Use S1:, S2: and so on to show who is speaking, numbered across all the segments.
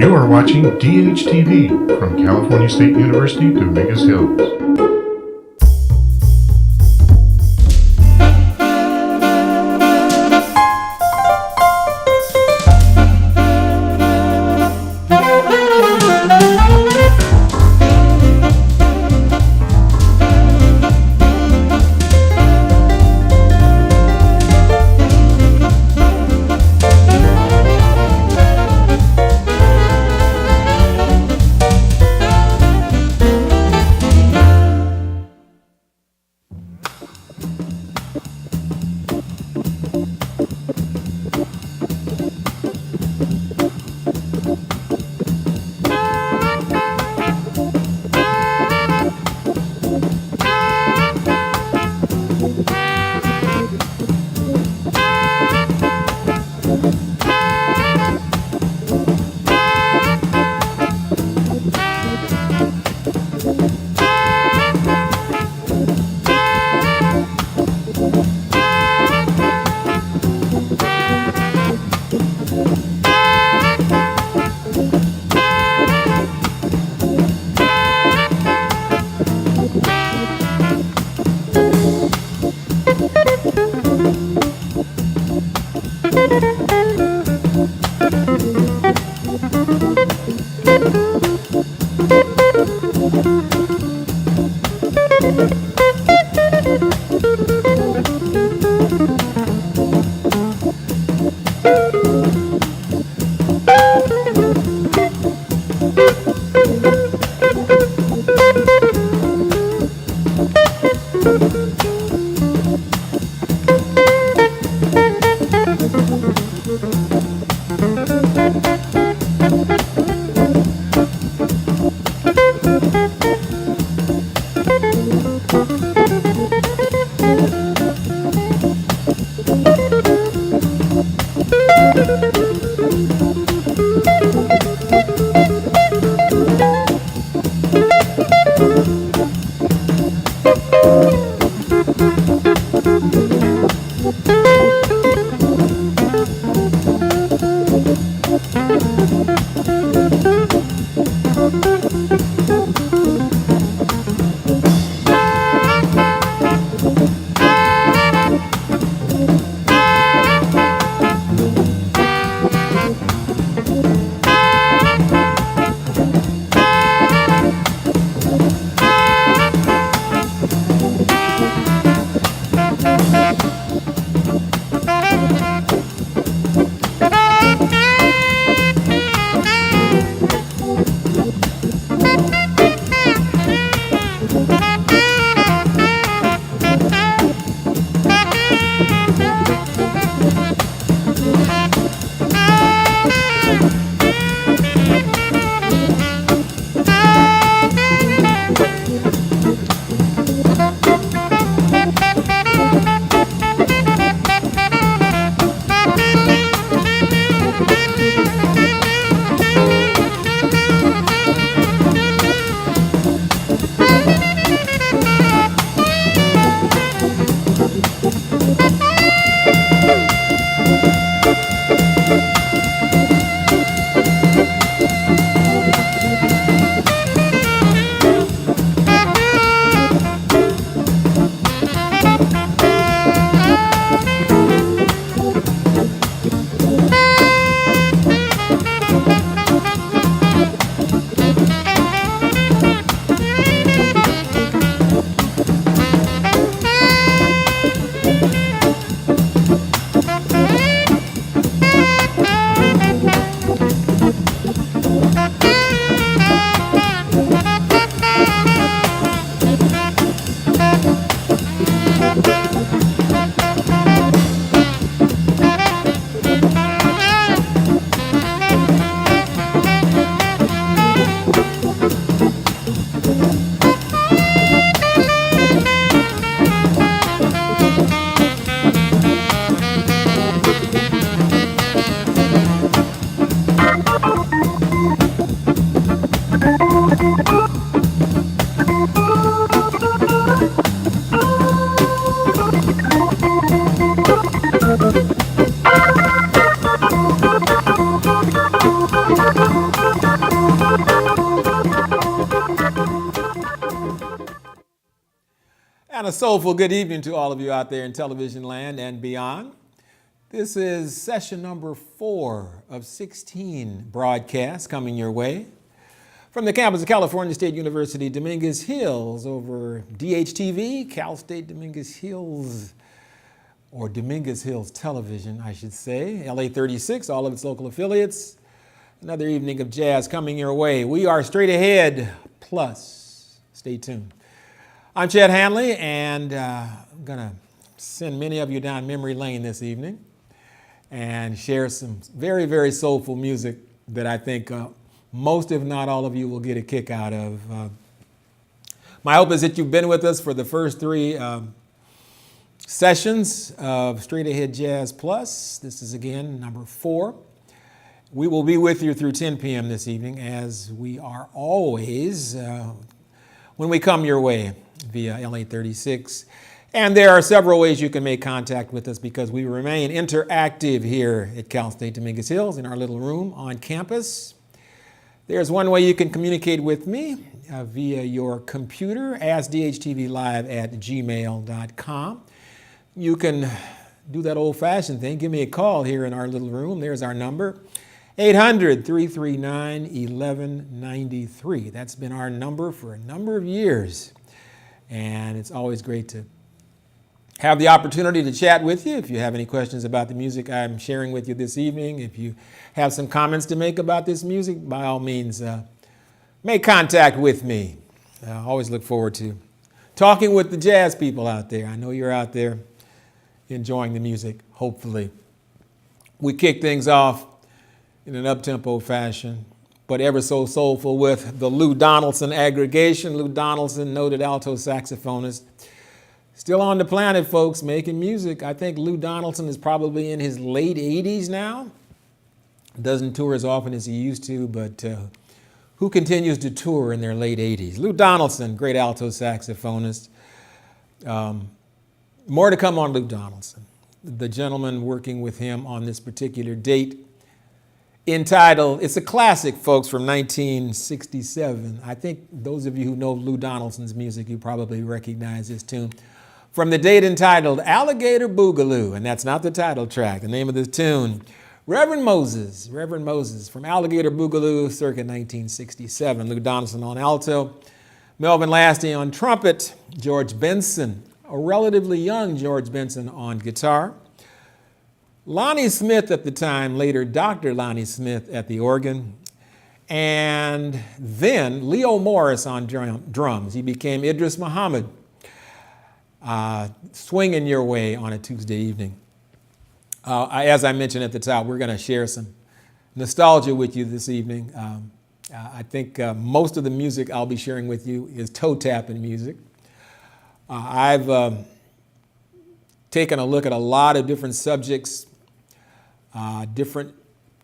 S1: You are watching DHTV from California State University, Dominguez Hills.
S2: And a soulful good evening to all of you out there in television land and beyond. This is session number 4 of 16 broadcasts coming your way from the campus of California State University, Dominguez Hills, over DHTV, Cal State Dominguez Hills, or Dominguez Hills Television, I should say, LA 36, all of its local affiliates. Another evening of jazz coming your way. We are Straight Ahead Plus. Stay tuned. I'm Chet Hanley, and I'm going to send many of you down memory lane this evening and share some very, very soulful music that I think most, if not all of you, will get a kick out of. My hope is that you've been with us for the first 3 sessions of Straight Ahead Jazz Plus. This is, again, number 4. We will be with you through 10 p.m. this evening, as we are always when we come your way via LA 36. And there are several ways you can make contact with us, because we remain interactive here at Cal State Dominguez Hills in our little room on campus. There's one way you can communicate with me via your computer, askdhtvlive@gmail.com. You can do that old-fashioned thing. Give me a call here in our little room. There's our number, 800-339-1193. That's been our number for a number of years. And it's always great to have the opportunity to chat with you. If you have any questions about the music I'm sharing with you this evening, if you have some comments to make about this music, by all means, make contact with me. I always look forward to talking with the jazz people out there. I know you're out there enjoying the music, hopefully. We kick things off in an up-tempo fashion, but ever so soulful, with the Lou Donaldson aggregation. Lou Donaldson, noted alto saxophonist, still on the planet, folks, making music. I think Lou Donaldson is probably in his late 80s now. Doesn't tour as often as he used to, but who continues to tour in their late 80s? Lou Donaldson, great alto saxophonist. More to come on Lou Donaldson. The gentleman working with him on this particular date, entitled, it's a classic, folks, from 1967. I think those of you who know Lou Donaldson's music, you probably recognize this tune. From the date entitled Alligator Boogaloo, and that's not the title track, the name of the tune, Reverend Moses from Alligator Boogaloo, circa 1967. Lou Donaldson on alto, Melvin Lasty on trumpet, George Benson, a relatively young George Benson, on guitar, Lonnie Smith at the time, later Dr. Lonnie Smith, at the organ, and then Leo Morris on drums. He became Idris Muhammad, swinging your way on a Tuesday evening. As I mentioned at the top, we're going to share some nostalgia with you this evening. I think most of the music I'll be sharing with you is toe-tapping music. I've taken a look at a lot of different subjects, different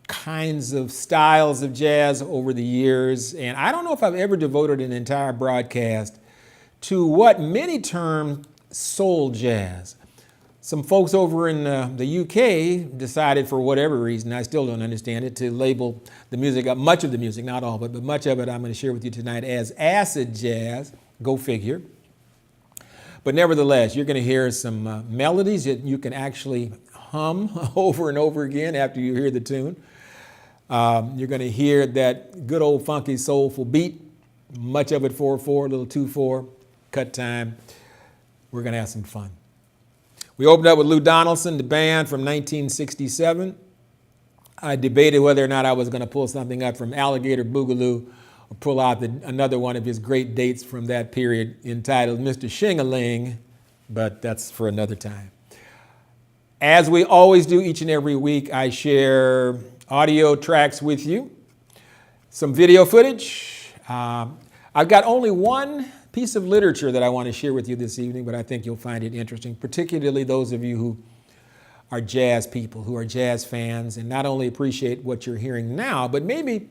S2: kinds of styles of jazz over the years, and I don't know if I've ever devoted an entire broadcast to what many term soul jazz. Some folks over in the UK decided, for whatever reason, I still don't understand it, to label the music, much of the music, not all of it, but much of it I'm going to share with you tonight as acid jazz. Go figure. But nevertheless, you're going to hear some melodies that you can actually hum over and over again after you hear the tune. You're going to hear that good old funky soulful beat, much of it 4/4, a little 2/4, cut time. We're going to have some fun. We opened up with Lou Donaldson, the band, from 1967. I debated whether or not I was going to pull something up from Alligator Boogaloo or pull out another one of his great dates from that period entitled Mr. Shing-a-Ling, but that's for another time. As we always do each and every week, I share audio tracks with you, some video footage. I've got only one piece of literature that I want to share with you this evening, but I think you'll find it interesting, particularly those of you who are jazz people, who are jazz fans, and not only appreciate what you're hearing now, but maybe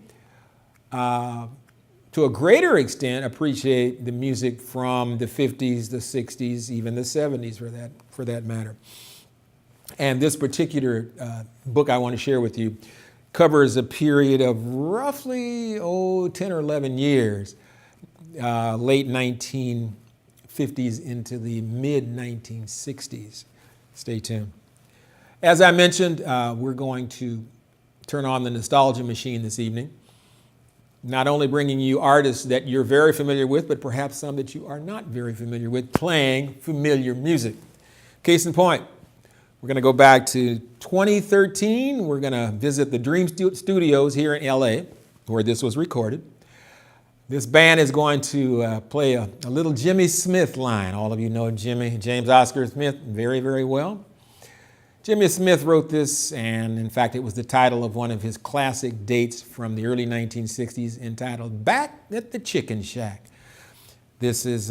S2: to a greater extent appreciate the music from the 50s, the 60s, even the 70s for that matter. And this particular book I want to share with you covers a period of roughly 10 or 11 years, late 1950s 50s into the mid-1960s. Stay tuned. As I mentioned, we're going to turn on the nostalgia machine this evening, not only bringing you artists that you're very familiar with, but perhaps some that you are not very familiar with, playing familiar music. Case in point, we're going to go back to 2013. We're going to visit the Dream Studios here in LA, where this was recorded. This band is going to play a little Jimmy Smith line. All of you know James Oscar Smith, very, very well. Jimmy Smith wrote this, and in fact, it was the title of one of his classic dates from the early 1960s, entitled Back at the Chicken Shack. This is,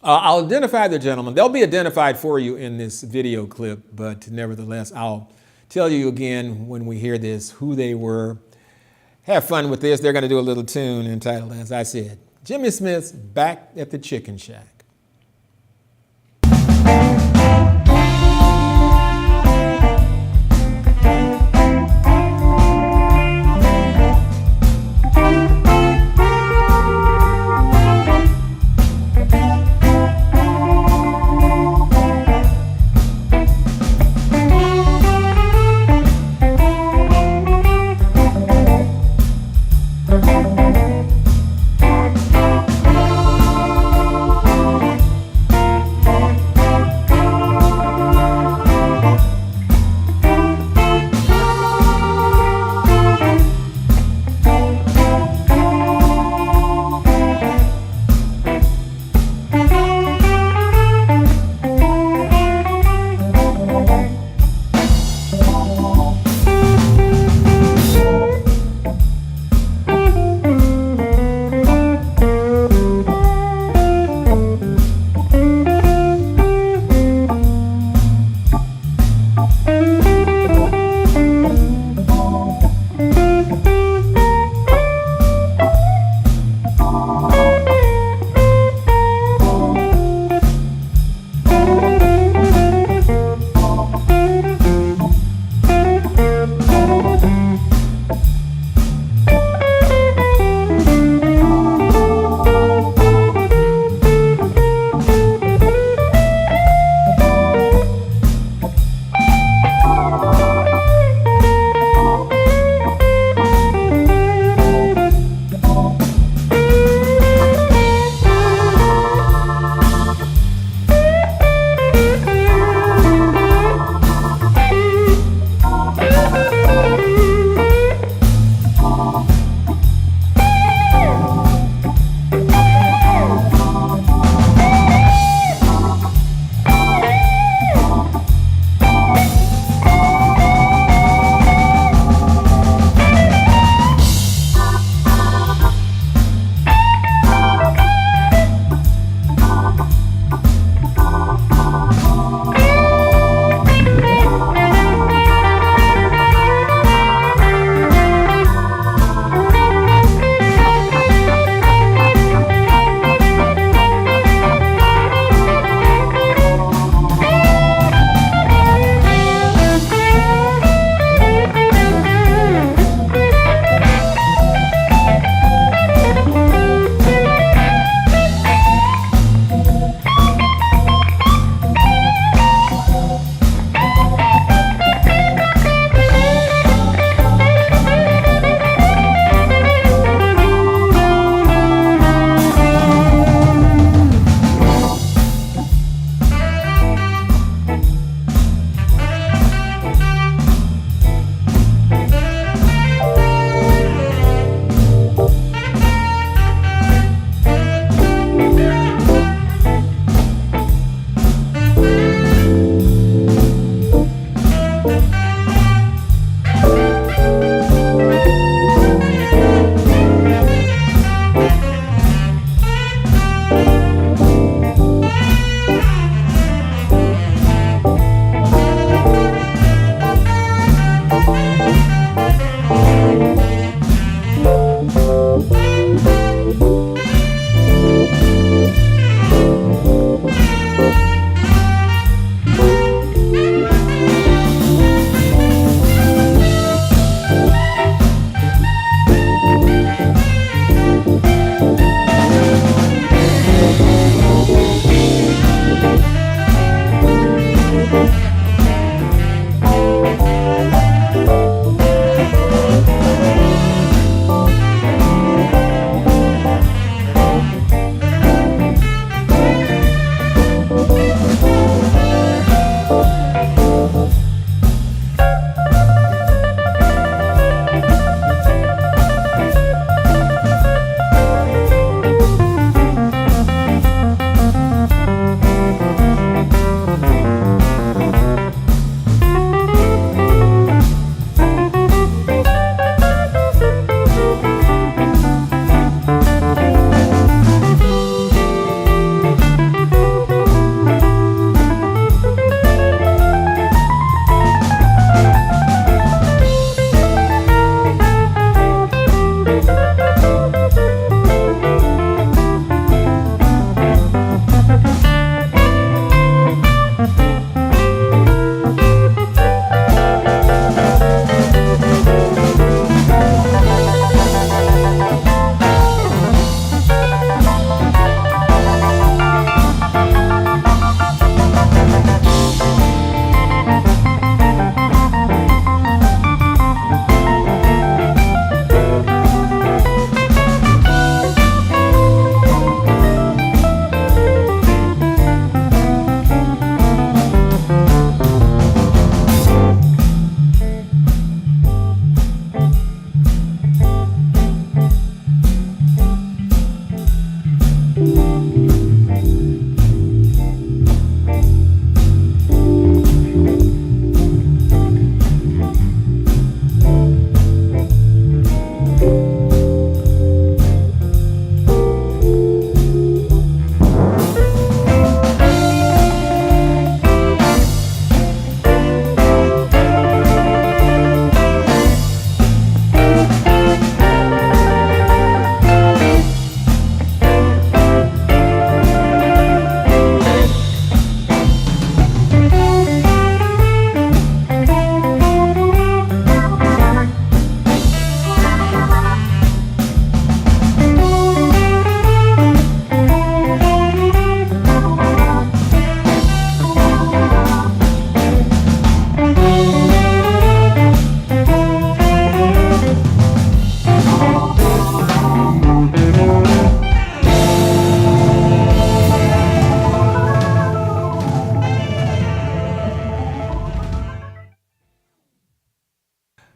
S2: I'll identify the gentlemen. They'll be identified for you in this video clip, but nevertheless, I'll tell you again when we hear this who they were. Have fun with this. They're going to do a little tune entitled, as I said, Jimmy Smith's Back at the Chicken Shack.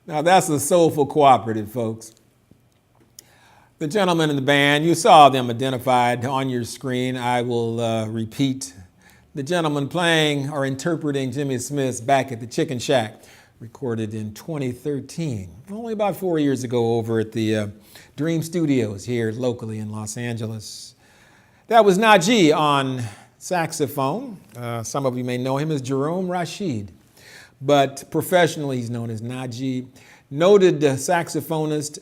S2: Now that's a soulful cooperative, folks. The gentlemen in the band, you saw them identified on your screen. I will repeat. The gentleman playing or interpreting Jimmy Smith's Back at the Chicken Shack, recorded in 2013, only about 4 years ago over at the Dream Studios here locally in Los Angeles. That was Najee on saxophone. Some of you may know him as Jerome Rashid, but professionally he's known as Najee. Noted saxophonist.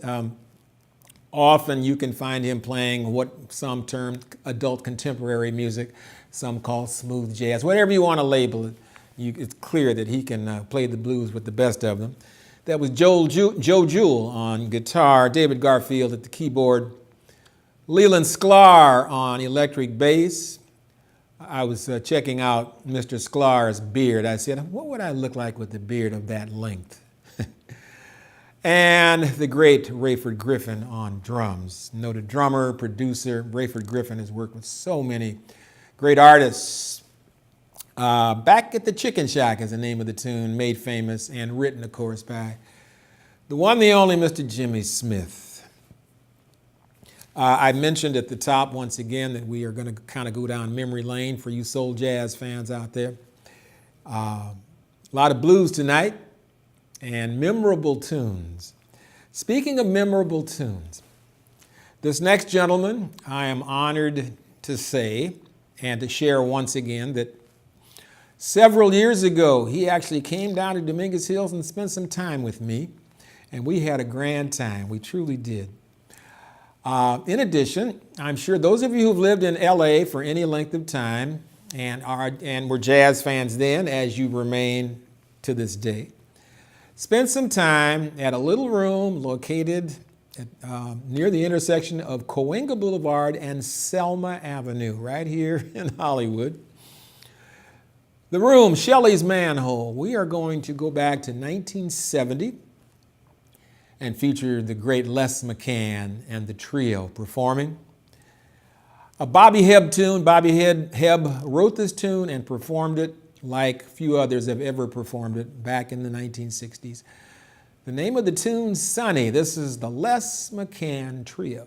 S2: Often you can find him playing what some term adult contemporary music, some call smooth jazz, whatever you want to label it. It's clear that he can play the blues with the best of them. That was Joe Jewell on guitar, David Garfield at the keyboard, Leland Sklar on electric bass. I was checking out Mr. Sklar's beard. I said, what would I look like with a beard of that length? And the great Rayford Griffin on drums. Noted drummer, producer. Rayford Griffin has worked with so many great artists. Back at the Chicken Shack is the name of the tune, made famous and written, of course, by the one, the only Mr. Jimmy Smith. I mentioned at the top once again that we are going to kind of go down memory lane for you soul jazz fans out there. A lot of blues tonight. And memorable tunes. Speaking of memorable tunes, this next gentleman, I am honored to say and to share once again that several years ago, he actually came down to Dominguez Hills and spent some time with me, and we had a grand time. We truly did. In addition, I'm sure those of you who've lived in LA for any length of time and were jazz fans then, as you remain to this day, spent some time at a little room located near the intersection of Cahuenga Boulevard and Selma Avenue, right here in Hollywood. The room, Shelley's Manhole. We are going to go back to 1970 and feature the great Les McCann and the trio performing. A Bobby Hebb tune. Bobby Hebb wrote this tune and performed it like few others have ever performed it back in the 1960s. The name of the tune, Sunny. This is the Les McCann Trio.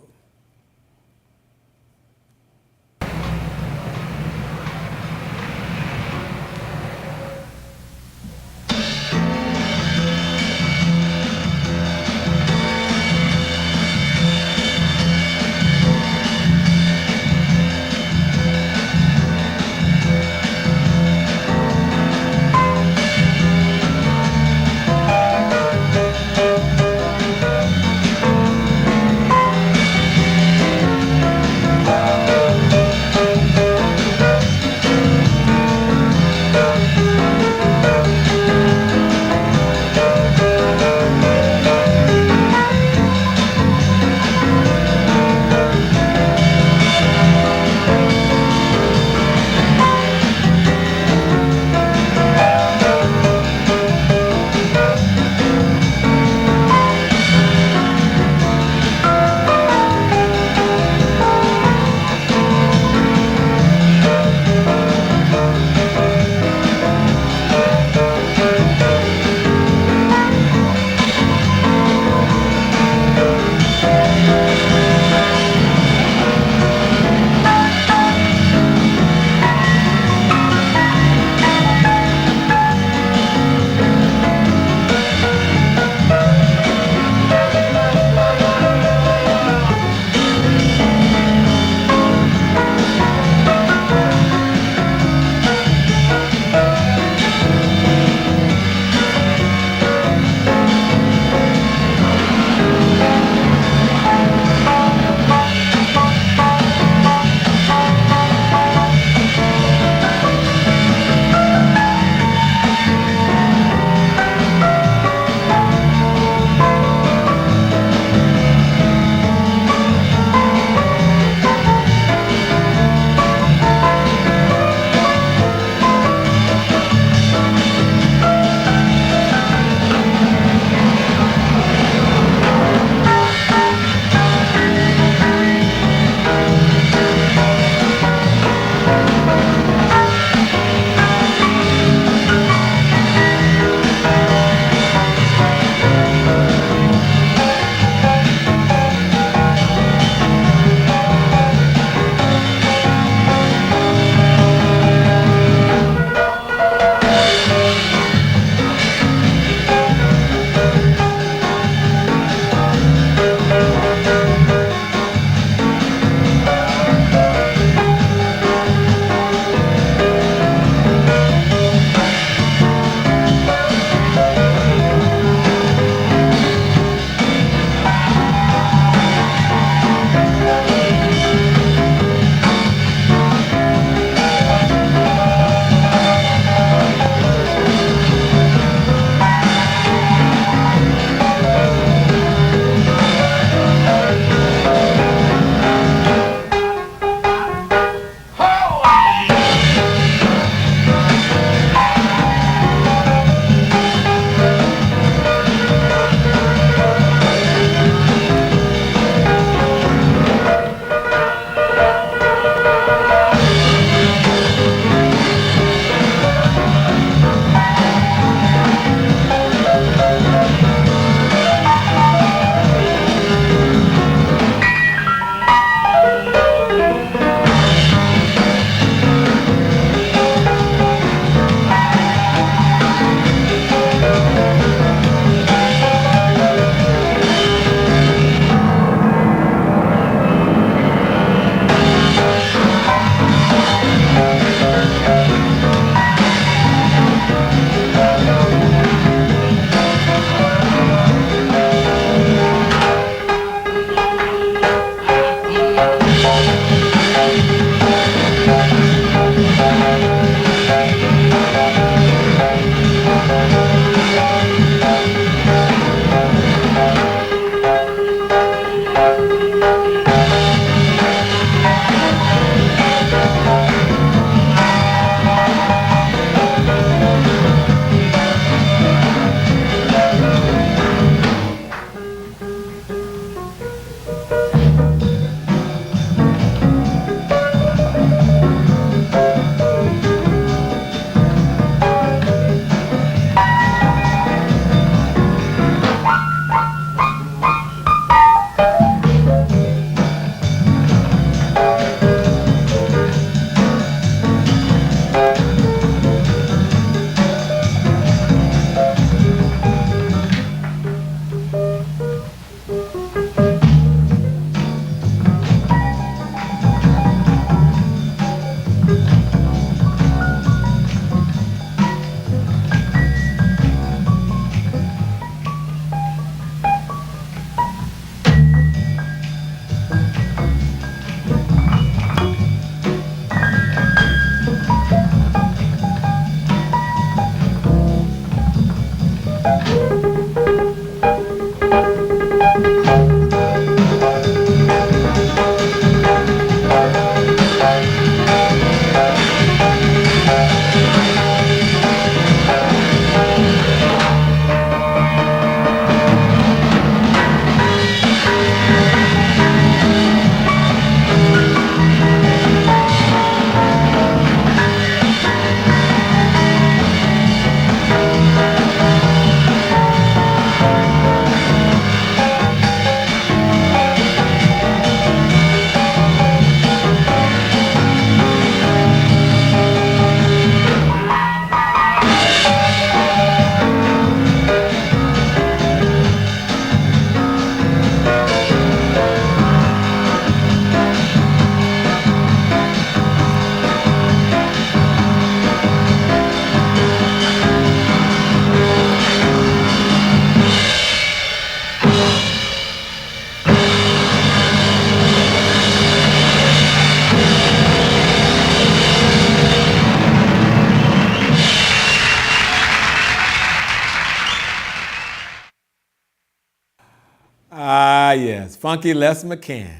S2: Ah, yes, Funky Les McCann.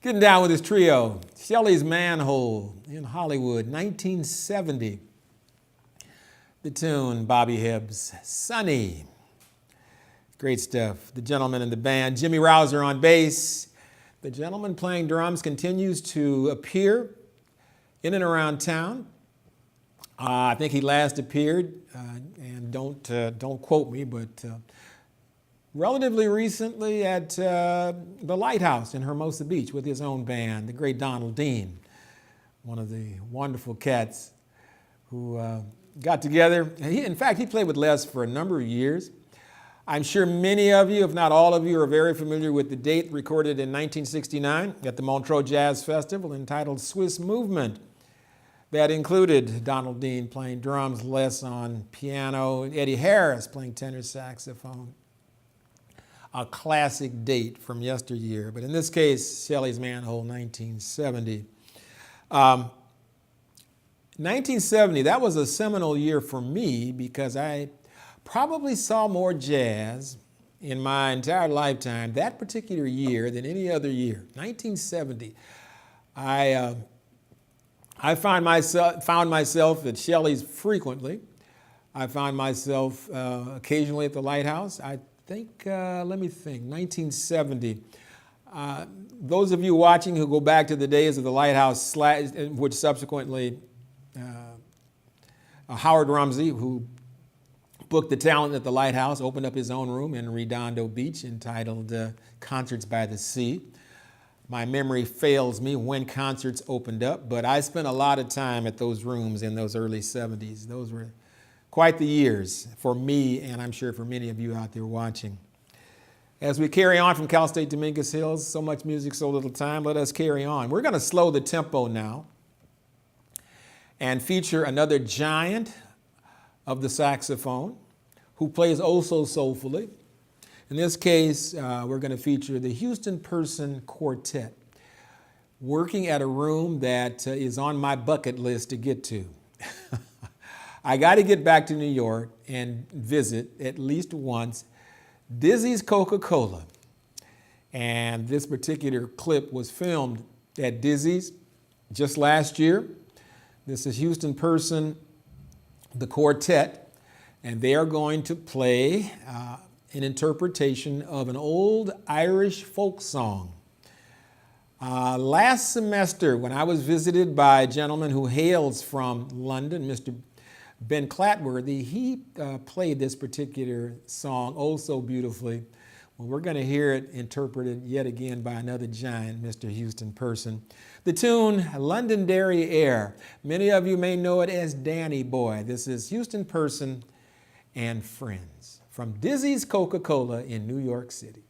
S2: Getting down with his trio, Shelley's Manhole in Hollywood, 1970. The tune, Bobby Hibbs, Sunny. Great stuff. The gentleman in the band, Jimmy Rouser on bass. The gentleman playing drums continues to appear in and around town. I think he last appeared, and don't quote me, but relatively recently at the Lighthouse in Hermosa Beach with his own band, the great Donald Dean, one of the wonderful cats who got together. In fact, he played with Les for a number of years. I'm sure many of you, if not all of you, are very familiar with the date recorded in 1969 at the Montreux Jazz Festival entitled Swiss Movement. That included Donald Dean playing drums, Les on piano, and Eddie Harris playing tenor saxophone. A classic date from yesteryear, but in this case, Shelley's Manhole, 1970. 1970, that was a seminal year for me because I probably saw more jazz in my entire lifetime that particular year than any other year. 1970. I found myself at Shelley's frequently. I found myself occasionally at the Lighthouse. I think, let me think, 1970. Those of you watching who go back to the days of the Lighthouse, which subsequently Howard Rumsey, who booked the talent at the Lighthouse, opened up his own room in Redondo Beach entitled Concerts by the Sea. My memory fails me when concerts opened up, but I spent a lot of time at those rooms in those early 70s. Those were quite the years for me, and I'm sure for many of you out there watching. As we carry on from Cal State Dominguez Hills, so much music, so little time, let us carry on. We're going to slow the tempo now and feature another giant of the saxophone who plays oh so soulfully. In this case, we're going to feature the Houston Person Quartet, working at a room that is on my bucket list to get to. I got to get back to New York and visit at least once Dizzy's Coca-Cola. And this particular clip was filmed at Dizzy's just last year. This is Houston Person, the Quartet, and they are going to play an interpretation of an old Irish folk song. Last semester, when I was visited by a gentleman who hails from London, Mr. Ben Clatworthy, he played this particular song oh so beautifully. Well, we're going to hear it interpreted yet again by another giant, Mr. Houston Person. The tune, Londonderry Air. Many of you may know it as Danny Boy. This is Houston Person and Friends from Dizzy's Coca-Cola in New York City.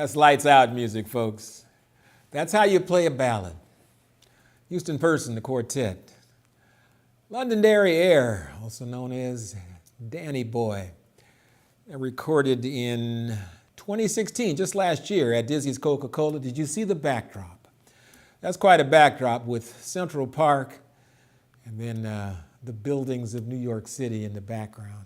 S2: That's lights out music, folks. That's how you play a ballad. Houston Person, the quartet. Londonderry Air, also known as Danny Boy, recorded in 2016, just last year at Dizzy's Coca-Cola. Did you see the backdrop? That's quite a backdrop with Central Park and then the buildings of New York City in the background.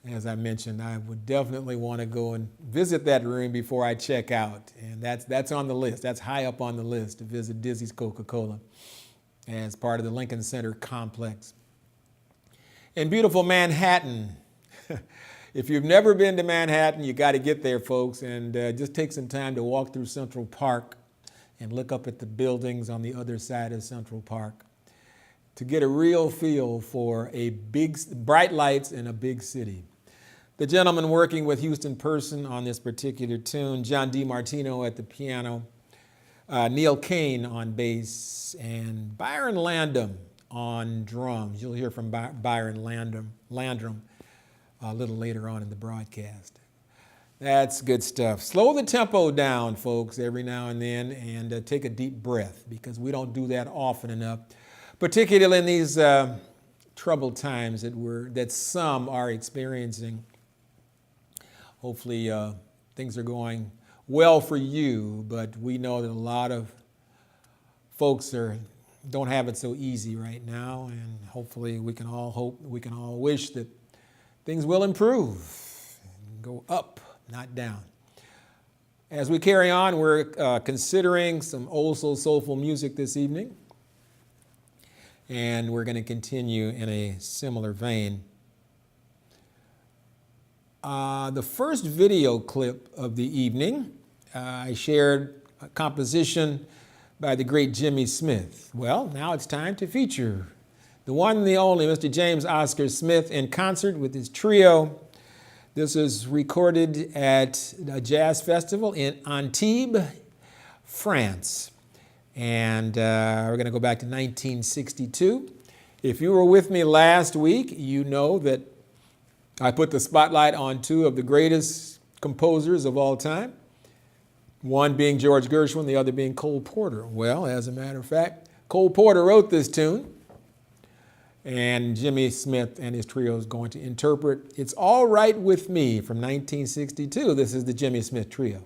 S2: As I mentioned, I would definitely want to go and visit that room before I check out. And that's on the list. That's high up on the list to visit Dizzy's Coca-Cola as part of the Lincoln Center complex. In beautiful Manhattan, if you've never been to Manhattan, you got to get there, folks, and just take some time to walk through Central Park and look up at the buildings on the other side of Central Park to get a real feel for a big, bright lights in a big city. The gentleman working with Houston Person on this particular tune, John DiMartino at the piano, Neil Kane on bass, and Byron Landrum on drums. You'll hear from Byron Landrum a little later on in the broadcast. That's good stuff. Slow the tempo down, folks, every now and then, and take a deep breath, because we don't do that often enough, particularly in these troubled times that some are experiencing. Hopefully things are going well for you, but we know that a lot of folks don't have it so easy right now, and hopefully we can all wish that things will improve and go up, not down. As we carry on, we're considering some old soulful music this evening, and we're going to continue in a similar vein. The first video clip of the evening, I shared a composition by the great Jimmy Smith. Well, now it's time to feature the one and the only Mr. James Oscar Smith in concert with his trio. This is recorded at a jazz festival in Antibes, France. And we're going to go back to 1962. If you were with me last week, you know that I put the spotlight on two of the greatest composers of all time, one being George Gershwin, the other being Cole Porter. Well, as a matter of fact, Cole Porter wrote this tune, and Jimmy Smith and his trio is going to interpret It's All Right With Me from 1962. This is the Jimmy Smith Trio.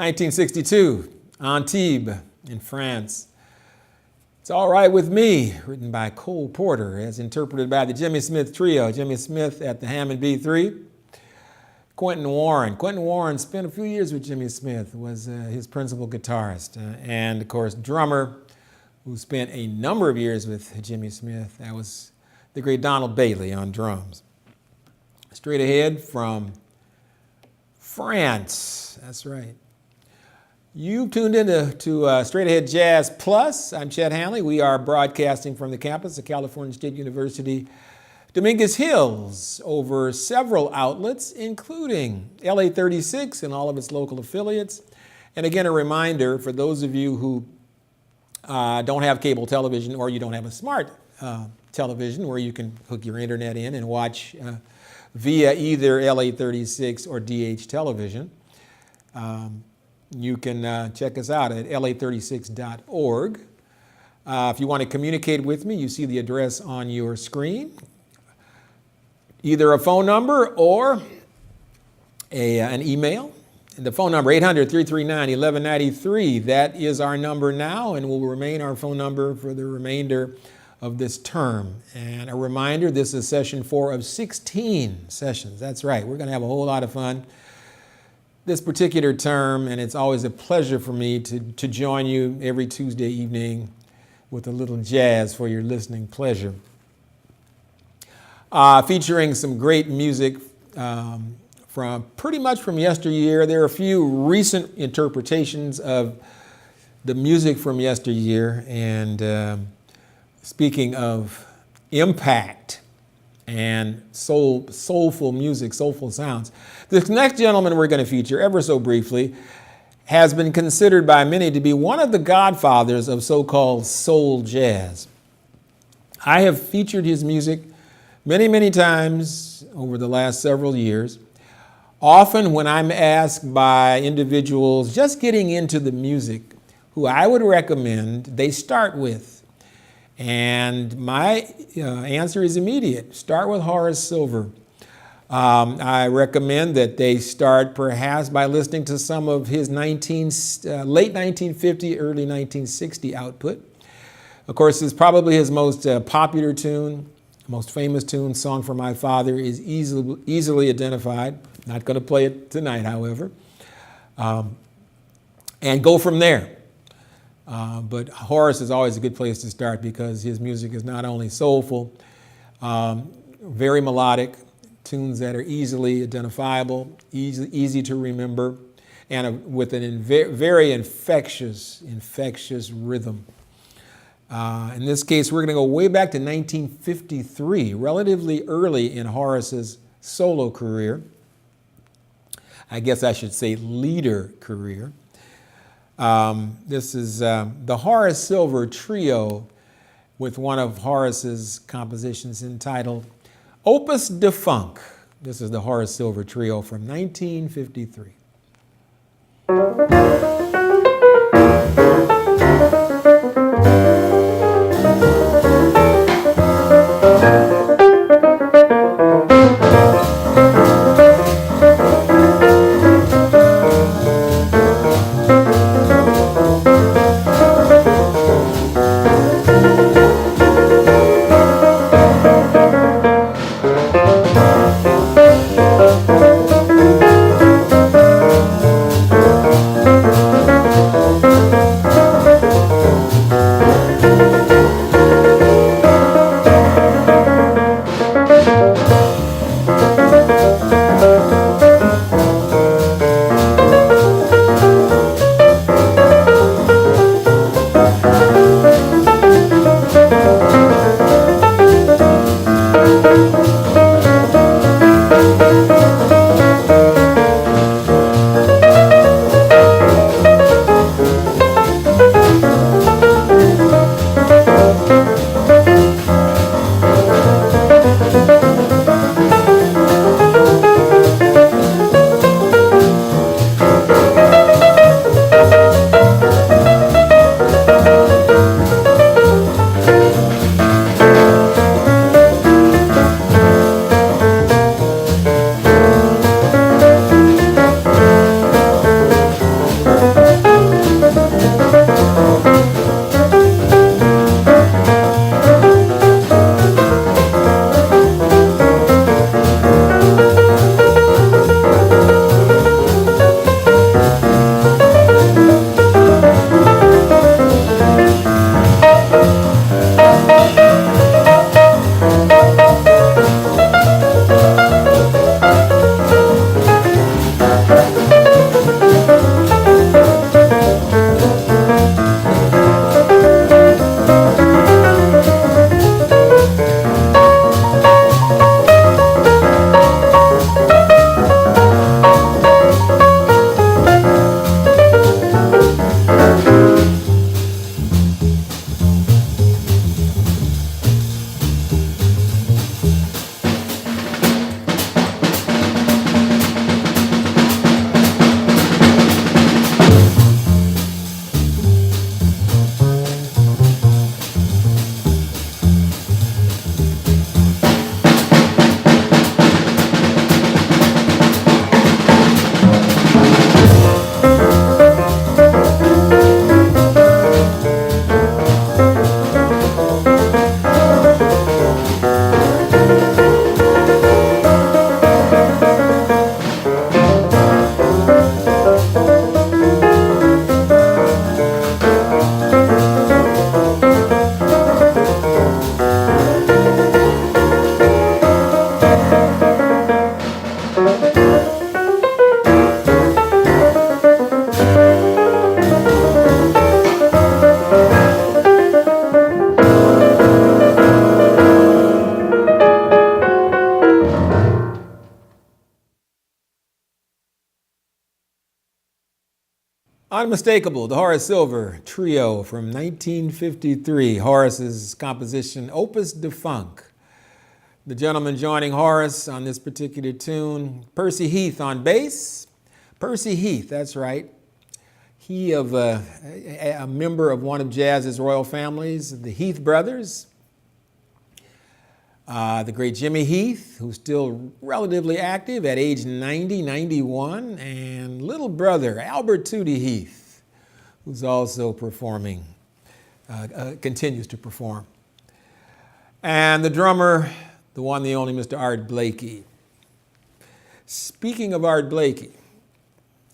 S2: (1962), Antibes in France. It's All Right With Me, written by Cole Porter, as interpreted by the Jimmy Smith Trio. Jimmy Smith at the Hammond B3. Quentin Warren. Quentin Warren spent a few years with Jimmy Smith, was his principal guitarist, and of course drummer, who spent a number of years with Jimmy Smith. That was the great Donald Bailey on drums. Straight ahead from France. That's right. You've tuned in to Straight Ahead Jazz Plus. I'm Chet Hanley. We are broadcasting from the campus of California State University, Dominguez Hills, over several outlets, including LA 36 and all of its local affiliates. And again, a reminder for those of you who don't have cable television, or you don't have a smart television where you can hook your internet in and watch via either LA 36 or DH television. You can check us out at la36.org. If you want to communicate with me, you see the address on your screen. Either a phone number or an email. And the phone number, 800-339-1193. That is our number now and will remain our phone number for the remainder of this term. And a reminder, this is session 4 of 16 sessions. That's right, we're going to have a whole lot of fun this particular term, and it's always a pleasure for me to join you every Tuesday evening with a little jazz for your listening pleasure. Featuring some great music from pretty much from yesteryear. There are a few recent interpretations of the music from yesteryear, and speaking of impact and soulful music, soulful sounds. This next gentleman we're going to feature ever so briefly has been considered by many to be one of the godfathers of so-called soul jazz. I have featured his music many, many times over the last several years. Often when I'm asked by individuals just getting into the music who I would recommend they start with, and my answer is immediate. Start with Horace Silver. I recommend that they start perhaps by listening to some of his late 1950, early 1960 output. Of course, it's probably his most popular tune, most famous tune, Song for My Father, is easily identified. Not going to play it tonight, however. And go from there. But Horace is always a good place to start because his music is not only soulful, very melodic, tunes that are easily identifiable, easy to remember, and with a very infectious rhythm. In this case, we're going to go way back to 1953, relatively early in Horace's solo career. I guess I should say leader career. This is the Horace Silver Trio with one of Horace's compositions entitled Opus de Funk. This is the Horace Silver Trio from 1953. Unmistakable, the Horace Silver Trio from 1953, Horace's composition Opus de Funk. The gentleman joining Horace on this particular tune, Percy Heath on bass. Percy Heath, that's right. He of a member of one of jazz's royal families, the Heath brothers. The great Jimmy Heath, who's still relatively active at age 90, 91, and little brother Albert Tootie Heath, who's also performing, continues to perform. And the drummer, the one, the only, Mr. Art Blakey. Speaking of Art Blakey,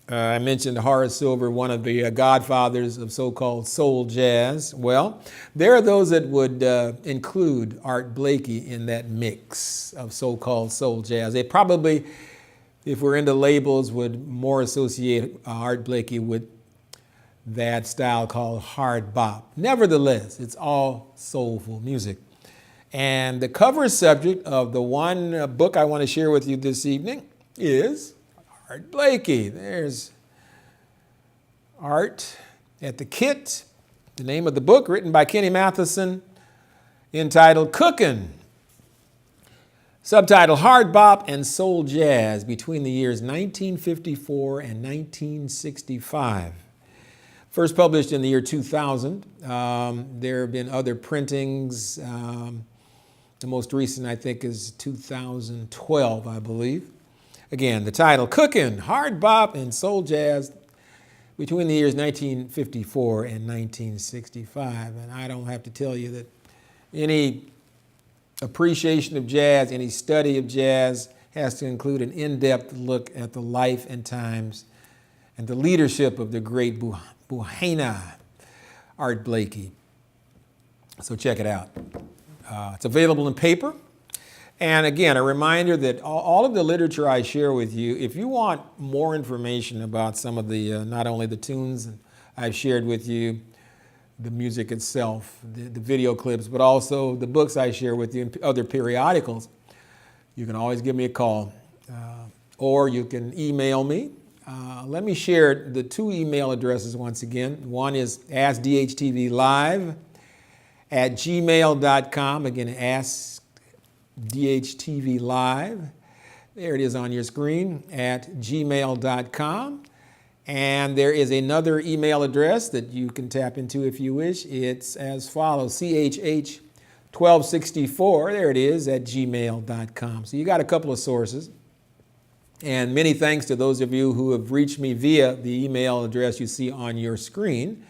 S2: I mentioned Horace Silver, one of the godfathers of so-called soul jazz. Well, there are those that would include Art Blakey in that mix of so-called soul jazz. They probably, if we're into labels, would more associate Art Blakey with that style called hard bop. Nevertheless, it's all soulful music. And the cover subject of the one book I want to share with you this evening is Art Blakey. There's Art at the kit. The name of the book, written by Kenny Matheson, entitled Cookin'. Subtitle, Hard Bop and Soul Jazz Between the Years 1954 and 1965. First published in the year 2000. There have been other printings. The most recent, I think, is 2012, I believe. Again, the title, Cookin', Hard Bop and Soul Jazz Between the Years 1954 and 1965. And I don't have to tell you that any appreciation of jazz, any study of jazz has to include an in-depth look at the life and times and the leadership of the great Buhaina, Art Blakey. So check it out. It's available in paper. And again, a reminder that all of the literature I share with you, if you want more information about some of the, not only the tunes I've shared with you, the music itself, the video clips, but also the books I share with you and other periodicals, you can always give me a call or you can email me. Let me share the two email addresses once again. One is askdhtvlive@gmail.com. Again, askdhtvlive. There it is on your screen, @gmail.com. And there is another email address that you can tap into if you wish. It's as follows, chh1264, there it is, @gmail.com. So you got a couple of sources. And many thanks to those of you who have reached me via the email address you see on your screen.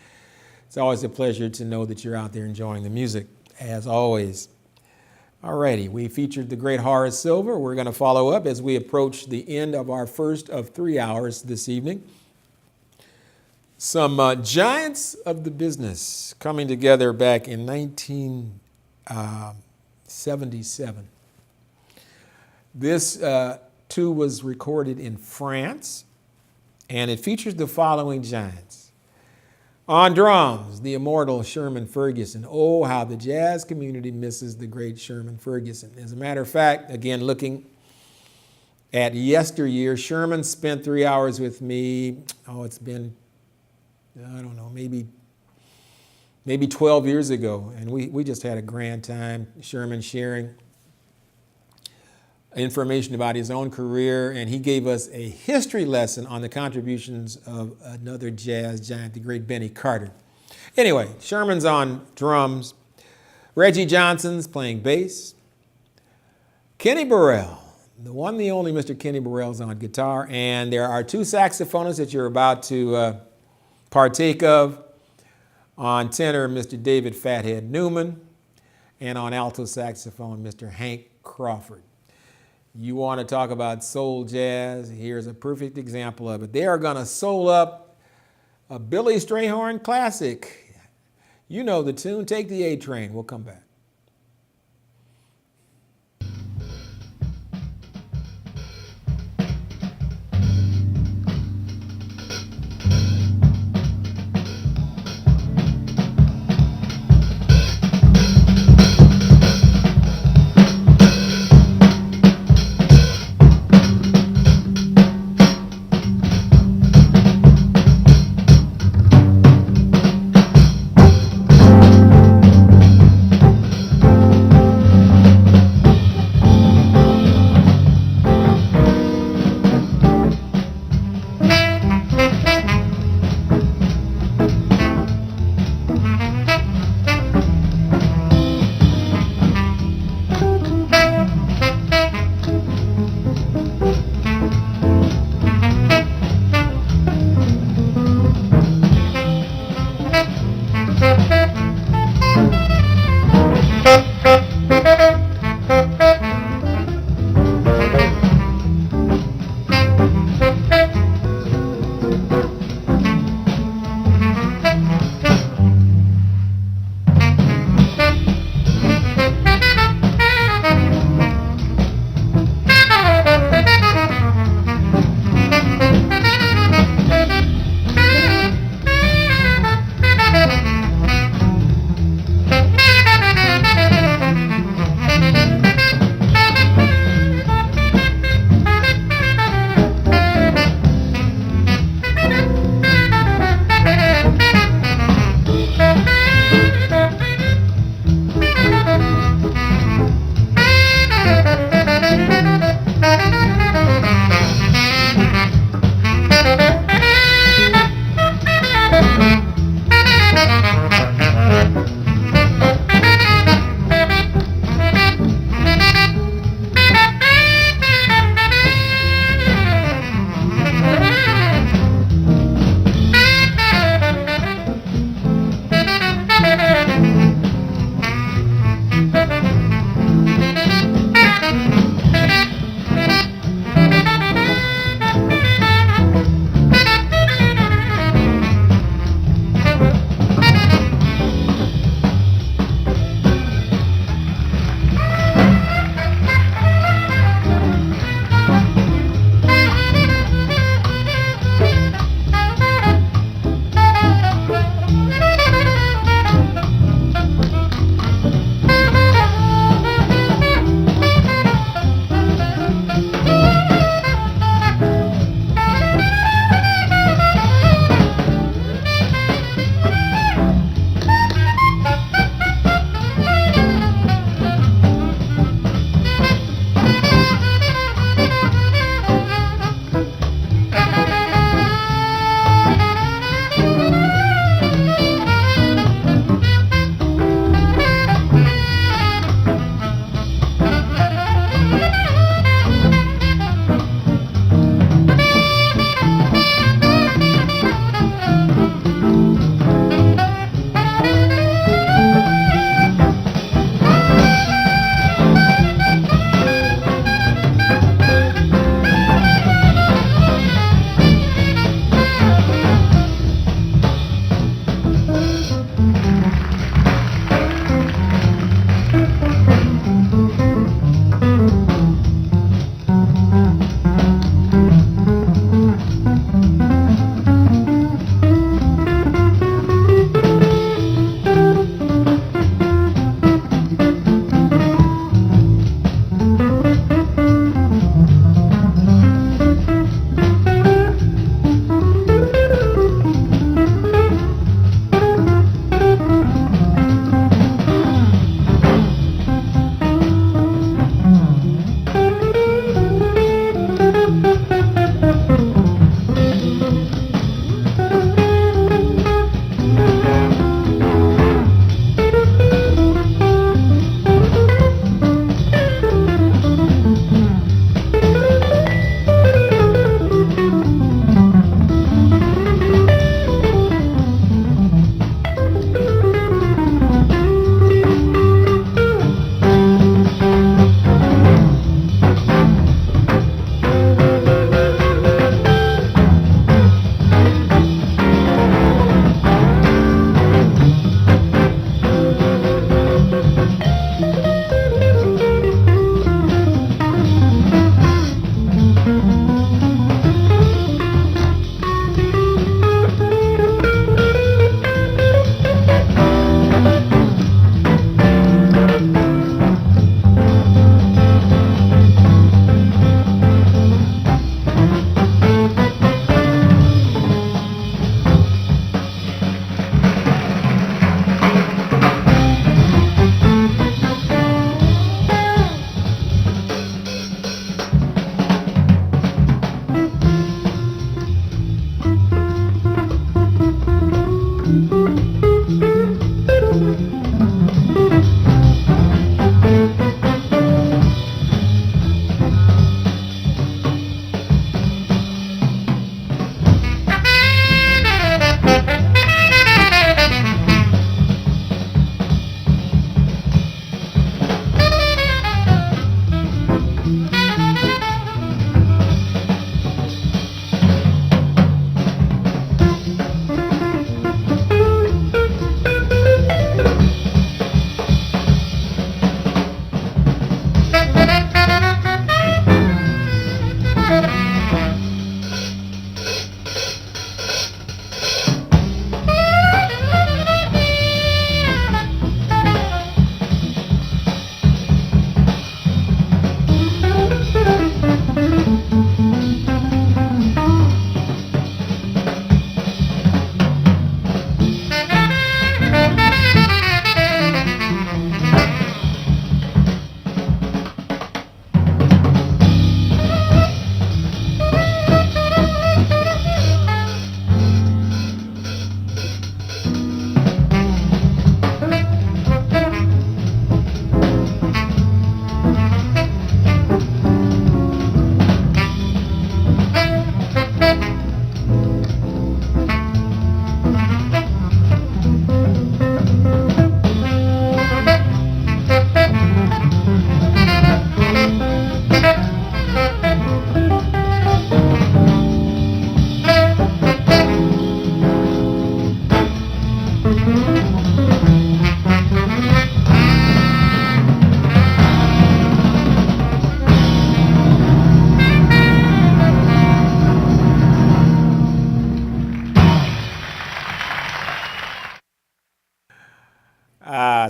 S2: It's always a pleasure to know that you're out there enjoying the music, as always. Alrighty, we featured the great Horace Silver. We're going to follow up as we approach the end of our first of 3 hours this evening. Some giants of the business coming together back in 1977. This too was recorded in France, and it features the following giants. On drums, the immortal Sherman Ferguson. Oh, how the jazz community misses the great Sherman Ferguson. As a matter of fact, again, looking at yesteryear, Sherman spent 3 hours with me. Oh, it's been, I don't know, maybe 12 years ago. And we just had a grand time. Sherman sharing information about his own career, and he gave us a history lesson on the contributions of another jazz giant, the great Benny Carter. Anyway, Sherman's on drums, Reggie Johnson's playing bass, Kenny Burrell, the one, the only Mr. Kenny Burrell's on guitar, and there are two saxophonists that you're about to partake of. On tenor, Mr. David Fathead Newman, and on alto saxophone, Mr. Hank Crawford. You want to talk about soul jazz? Here's a perfect example of it. They are going to soul up a Billy Strayhorn classic. You know the tune, Take the A Train. We'll come back.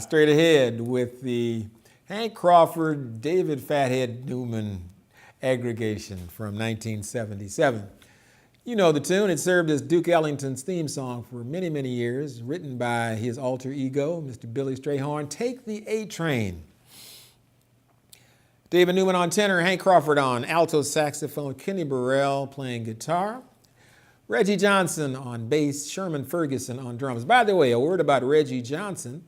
S2: straight ahead with the Hank Crawford, David Fathead Newman aggregation from 1977. You know the tune. It served as Duke Ellington's theme song for many, many years, written by his alter ego, Mr. Billy Strayhorn. Take the A Train. David Newman on tenor, Hank Crawford on alto saxophone, Kenny Burrell playing guitar, Reggie Johnson on bass, Sherman Ferguson on drums. By the way, a word about Reggie Johnson.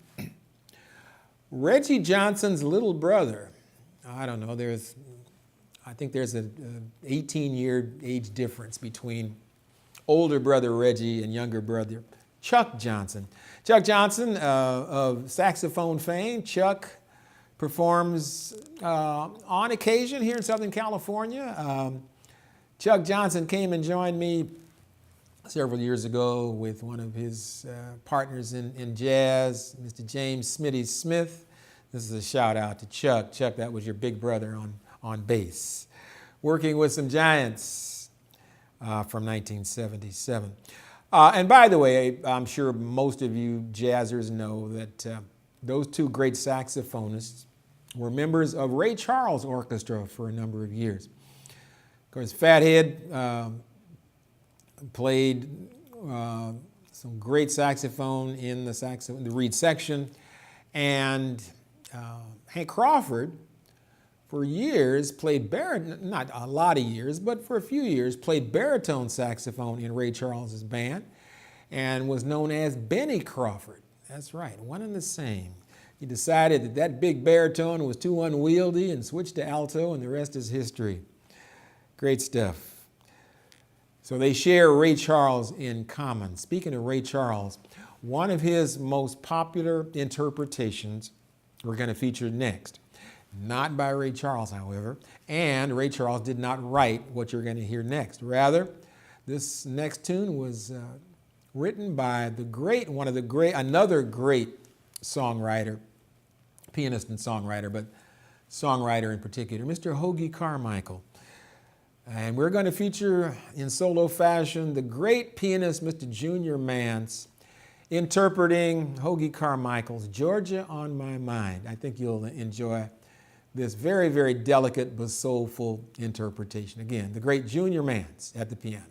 S2: Reggie Johnson's little brother, I don't know, I think there's an 18-year age difference between older brother Reggie and younger brother Chuck Johnson. Chuck Johnson of saxophone fame. Chuck performs on occasion here in Southern California. Chuck Johnson came and joined me several years ago with one of his partners in jazz, Mr. James Smitty Smith. This is a shout out to Chuck. Chuck, that was your big brother on bass. Working with some giants from 1977. And by the way, I'm sure most of you jazzers know that those two great saxophonists were members of Ray Charles' orchestra for a number of years. Of course, Fathead played some great saxophone in the reed section, and Hank Crawford, for years, played not a lot of years, but for a few years, played baritone saxophone in Ray Charles's band, and was known as Benny Crawford. That's right, one and the same. He decided that big baritone was too unwieldy and switched to alto, and the rest is history. Great stuff. So they share Ray Charles in common. Speaking of Ray Charles, one of his most popular interpretations we're going to feature next. Not by Ray Charles, however, and Ray Charles did not write what you're going to hear next. Rather, this next tune was written by another great songwriter, pianist and songwriter, but songwriter in particular, Mr. Hoagy Carmichael. And we're going to feature in solo fashion the great pianist, Mr. Junior Mance, interpreting Hoagy Carmichael's Georgia on My Mind. I think you'll enjoy this very, very delicate but soulful interpretation. Again, the great Junior Mance at the piano.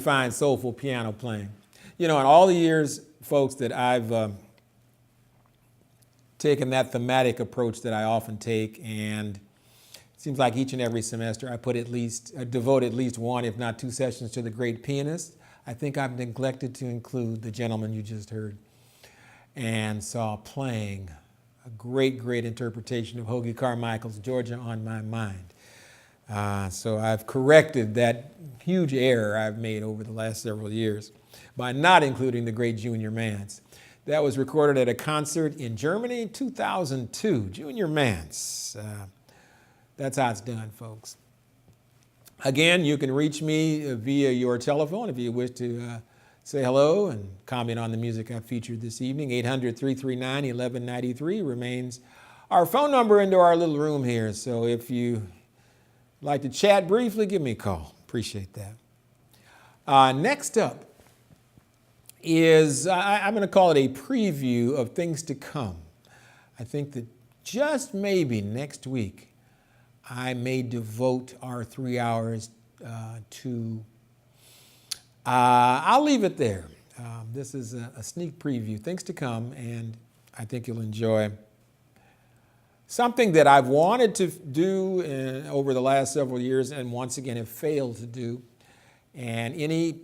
S2: fine, soulful piano playing. You know, in all the years, folks, that I've taken that thematic approach that I often take, and it seems like each and every semester I devote at least one, if not two sessions to the great pianist. I think I've neglected to include the gentleman you just heard and saw playing a great, great interpretation of Hoagie Carmichael's Georgia on My Mind. So I've corrected that huge error I've made over the last several years by not including the great Junior Mance. That was recorded at a concert in Germany in 2002. Junior Mance. That's how it's done, folks. Again, you can reach me via your telephone if you wish to say hello and comment on the music I featured this evening. 800-339-1193 remains our phone number into our little room here. So if you like to chat briefly, give me a call. Appreciate that. Next up is, I'm going to call it a preview of things to come. I think that just maybe next week, I may devote our 3 hours to, I'll leave it there. This is a sneak preview, things to come, and I think you'll enjoy something that I've wanted to do over the last several years and once again have failed to do. And any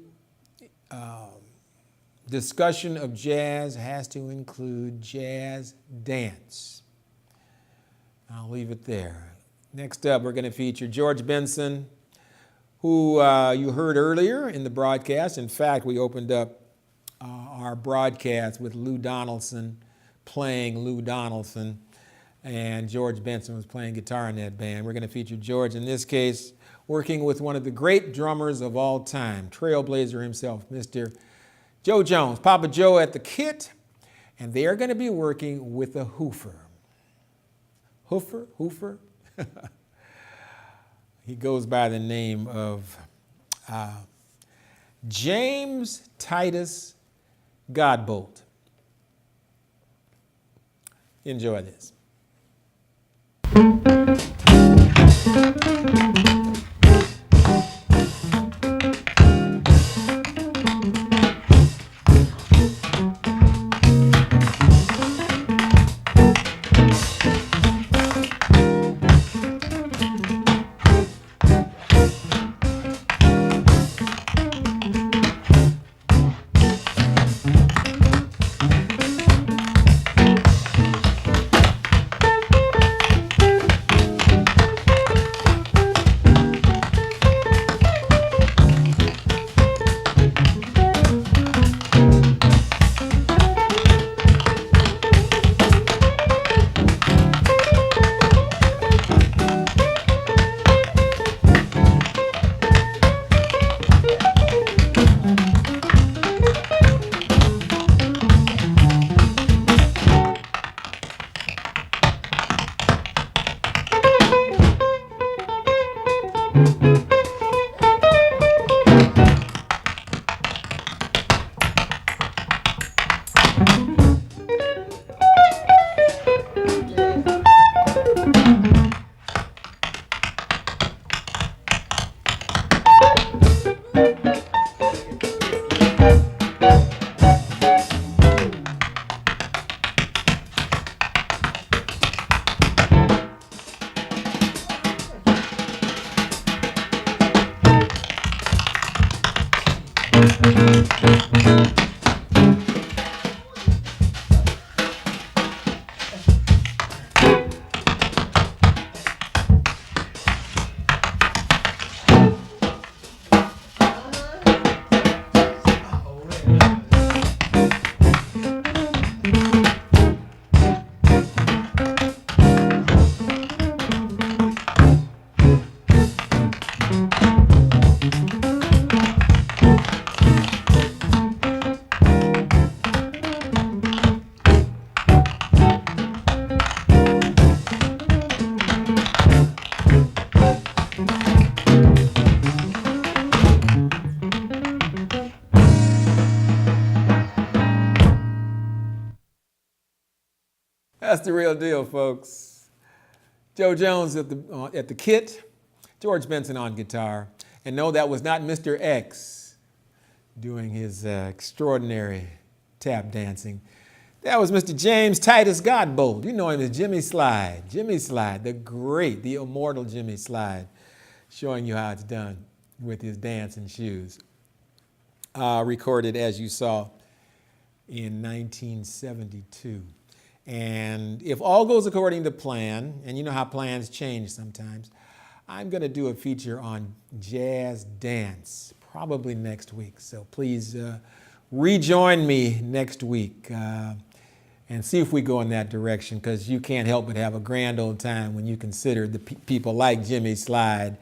S2: discussion of jazz has to include jazz dance. I'll leave it there. Next up, we're going to feature George Benson, who you heard earlier in the broadcast. In fact, we opened up our broadcast with Lou Donaldson playing Lou Donaldson, and George Benson was playing guitar in that band. We're going to feature George, in this case, working with one of the great drummers of all time, trailblazer himself, Mr. Joe Jones, Papa Joe at the kit, and they are going to be working with a hoofer. Hoofer? He goes by the name of James Titus Godbolt. Enjoy this. That's the real deal, folks. Joe Jones at the kit, George Benson on guitar. And no, that was not Mr. X, doing his extraordinary tap dancing. That was Mr. James Titus Godbold. You know him as Jimmy Slide. Jimmy Slide, the great, the immortal Jimmy Slide, showing you how it's done with his dancing shoes. Recorded, as you saw, in 1972. And if all goes according to plan, and you know how plans change sometimes, I'm going to do a feature on jazz dance, probably next week. So please rejoin me next week and see if we go in that direction, because you can't help but have a grand old time when you consider the people like Jimmy Slide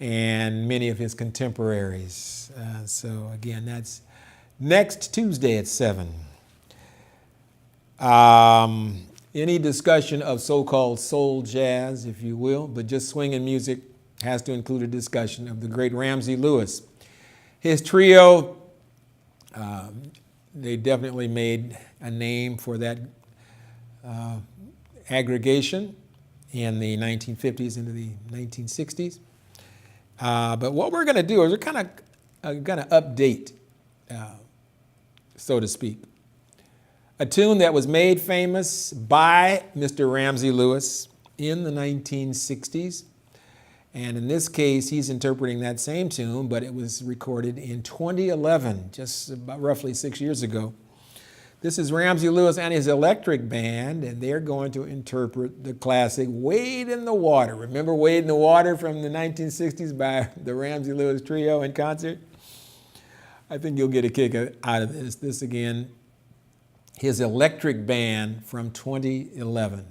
S2: and many of his contemporaries. So again, that's next Tuesday at 7. Any discussion of so-called soul jazz, if you will, but just swinging music, has to include a discussion of the great Ramsey Lewis. His trio, they definitely made a name for that aggregation in the 1950s into the 1960s. But what we're going to do is we're kind of going to update, so to speak, a tune that was made famous by Mr. Ramsey Lewis in the 1960s. And in this case, he's interpreting that same tune, but it was recorded in 2011, just about roughly 6 years ago. This is Ramsey Lewis and his electric band, and they're going to interpret the classic Wade in the Water. Remember Wade in the Water from the 1960s by the Ramsey Lewis Trio in concert? I think you'll get a kick out of this. This again, his electric band from 2011.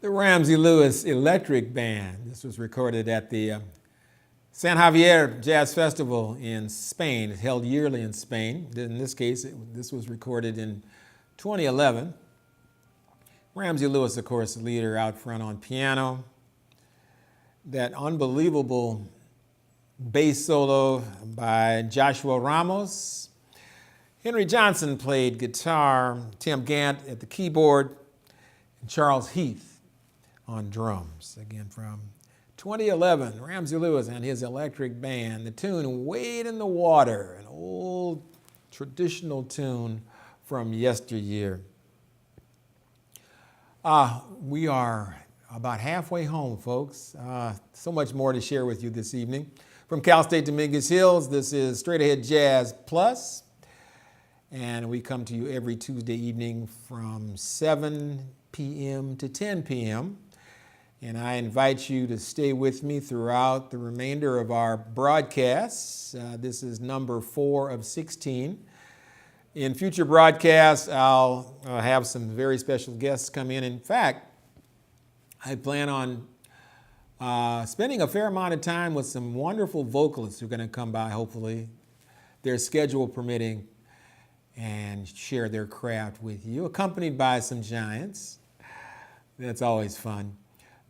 S2: The Ramsey Lewis Electric Band. This was recorded at the San Javier Jazz Festival in Spain. It's held yearly in Spain. In this case, this was recorded in 2011. Ramsey Lewis, of course, the leader out front on piano. That unbelievable bass solo by Joshua Ramos. Henry Johnson played guitar, Tim Gant at the keyboard, and Charles Heath on drums. Again, from 2011, Ramsey Lewis and his electric band. The tune Wade in the Water, an old traditional tune from yesteryear. We are about halfway home, folks. So much more to share with you this evening. From Cal State Dominguez Hills, this is Straight Ahead Jazz Plus. And we come to you every Tuesday evening from 7 p.m. to 10 p.m. And I invite you to stay with me throughout the remainder of our broadcasts. This is number 4 of 16. In future broadcasts, I'll have some very special guests come in. In fact, I plan on spending a fair amount of time with some wonderful vocalists who are going to come by, hopefully, their schedule permitting, and share their craft with you, accompanied by some giants. That's always fun.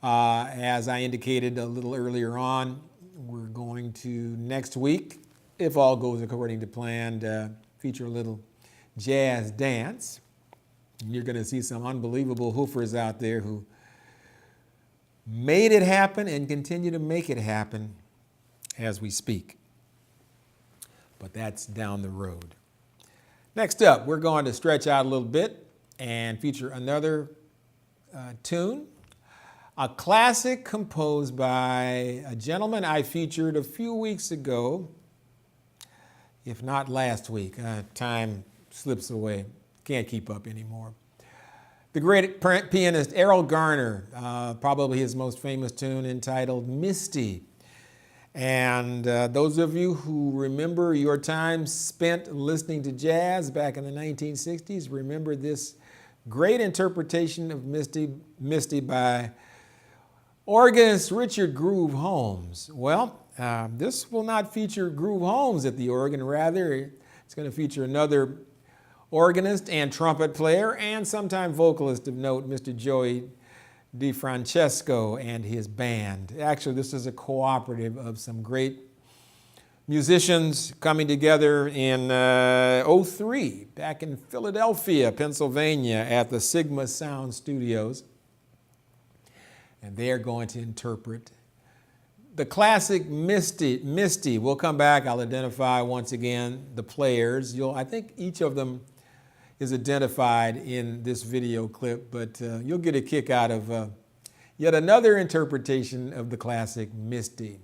S2: As I indicated a little earlier on, we're going to next week, if all goes according to plan, feature a little jazz dance. And you're going to see some unbelievable hoofers out there who made it happen and continue to make it happen as we speak. But that's down the road. Next up, we're going to stretch out a little bit and feature another tune, a classic composed by a gentleman I featured a few weeks ago, if not last week. Time slips away. Can't keep up anymore. The great pianist Errol Garner, probably his most famous tune entitled Misty. And those of you who remember your time spent listening to jazz back in the 1960s, remember this great interpretation of Misty by organist Richard Groove Holmes. Well, this will not feature Groove Holmes at the organ. Rather, it's going to feature another organist and trumpet player and sometime vocalist of note, Mr. Joey DeFrancesco and his band. Actually, this is a cooperative of some great musicians coming together in '03 back in Philadelphia, Pennsylvania at the Sigma Sound Studios. And they are going to interpret the classic Misty. We'll come back. I'll identify once again the players. I think each of them is identified in this video clip, but you'll get a kick out of yet another interpretation of the classic Misty.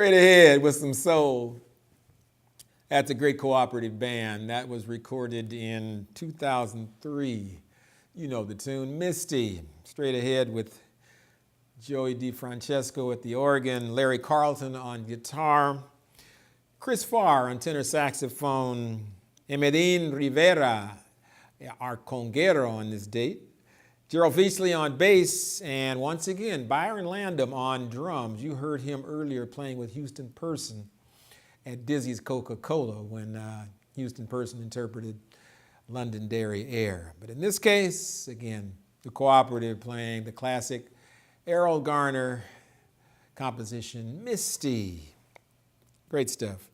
S2: Straight ahead with some soul. That's a great cooperative band. That was recorded in 2003. You know the tune, Misty. Straight ahead with Joey DeFrancesco at the organ, Larry Carlton on guitar, Chris Farr on tenor saxophone, Emerine Rivera, our conguero on this date, Gerald Feasley on bass, and once again, Byron Landum on drums. You heard him earlier playing with Houston Person at Dizzy's Coca-Cola when Houston Person interpreted Londonderry Air. But in this case, again, the cooperative playing the classic Errol Garner composition, Misty. Great stuff.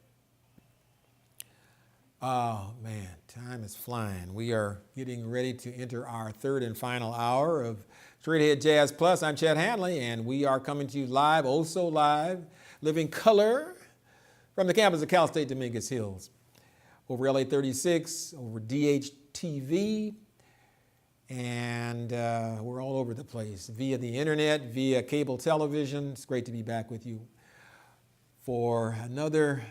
S2: Oh, man, time is flying. We are getting ready to enter our third and final hour of Straight Ahead Jazz Plus. I'm Chet Hanley, and we are coming to you live, oh so live, living color from the campus of Cal State Dominguez Hills. Over LA 36, over DHTV, and we're all over the place via the internet, via cable television. It's great to be back with you for another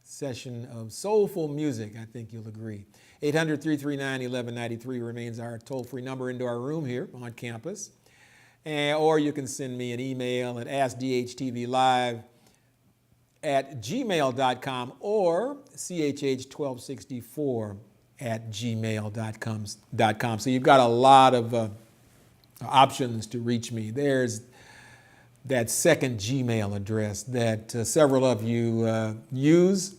S2: session of soulful music, I think you'll agree. 800-339-1193 remains our toll-free number into our room here on campus. Or you can send me an email at askdhtvlive@gmail.com or chh1264@gmail.com. So you've got a lot of options to reach me. There's that second Gmail address that several of you use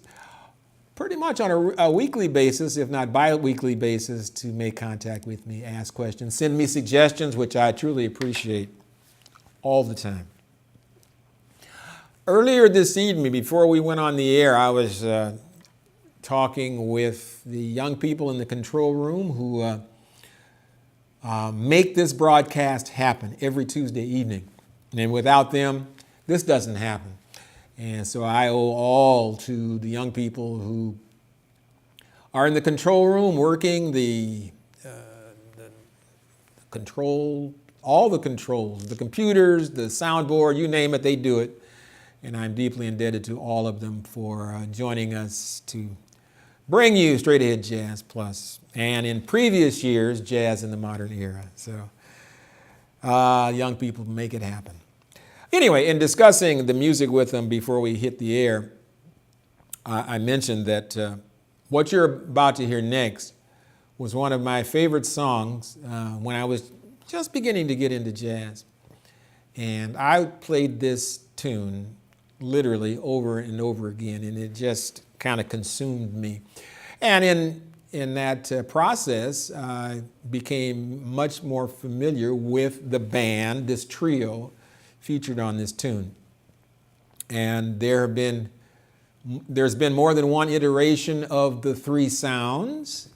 S2: pretty much on a weekly basis, if not bi-weekly basis, to make contact with me, ask questions, send me suggestions, which I truly appreciate all the time. Earlier this evening, before we went on the air, I was talking with the young people in the control room who make this broadcast happen every Tuesday evening. And without them, this doesn't happen. And so I owe all to the young people who are in the control room working the control, all the controls, the computers, the soundboard, you name it, they do it. And I'm deeply indebted to all of them for joining us to bring you Straight Ahead Jazz Plus, and in previous years, Jazz in the Modern Era. So young people make it happen. Anyway, in discussing the music with them before we hit the air, I mentioned that what you're about to hear next was one of my favorite songs when I was just beginning to get into jazz. And I played this tune literally over and over again, and it just kind of consumed me. And in that process, I became much more familiar with the band, this trio, featured on this tune. And there's been more than one iteration of the three sounds.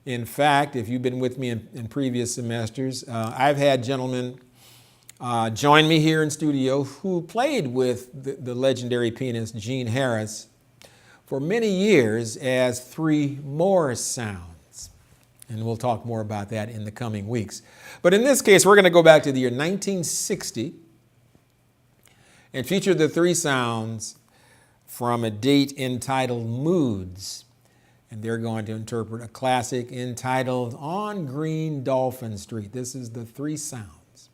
S2: In fact, if you've been with me in previous semesters, I've had gentlemen join me here in studio who played with the legendary pianist Gene Harris for many years as three more sounds. And we'll talk more about that in the coming weeks. But in this case, we're going to go back to the year 1960 and feature the three sounds from a date entitled Moods. And they're going to interpret a classic entitled On Green Dolphin Street. This is the three sounds.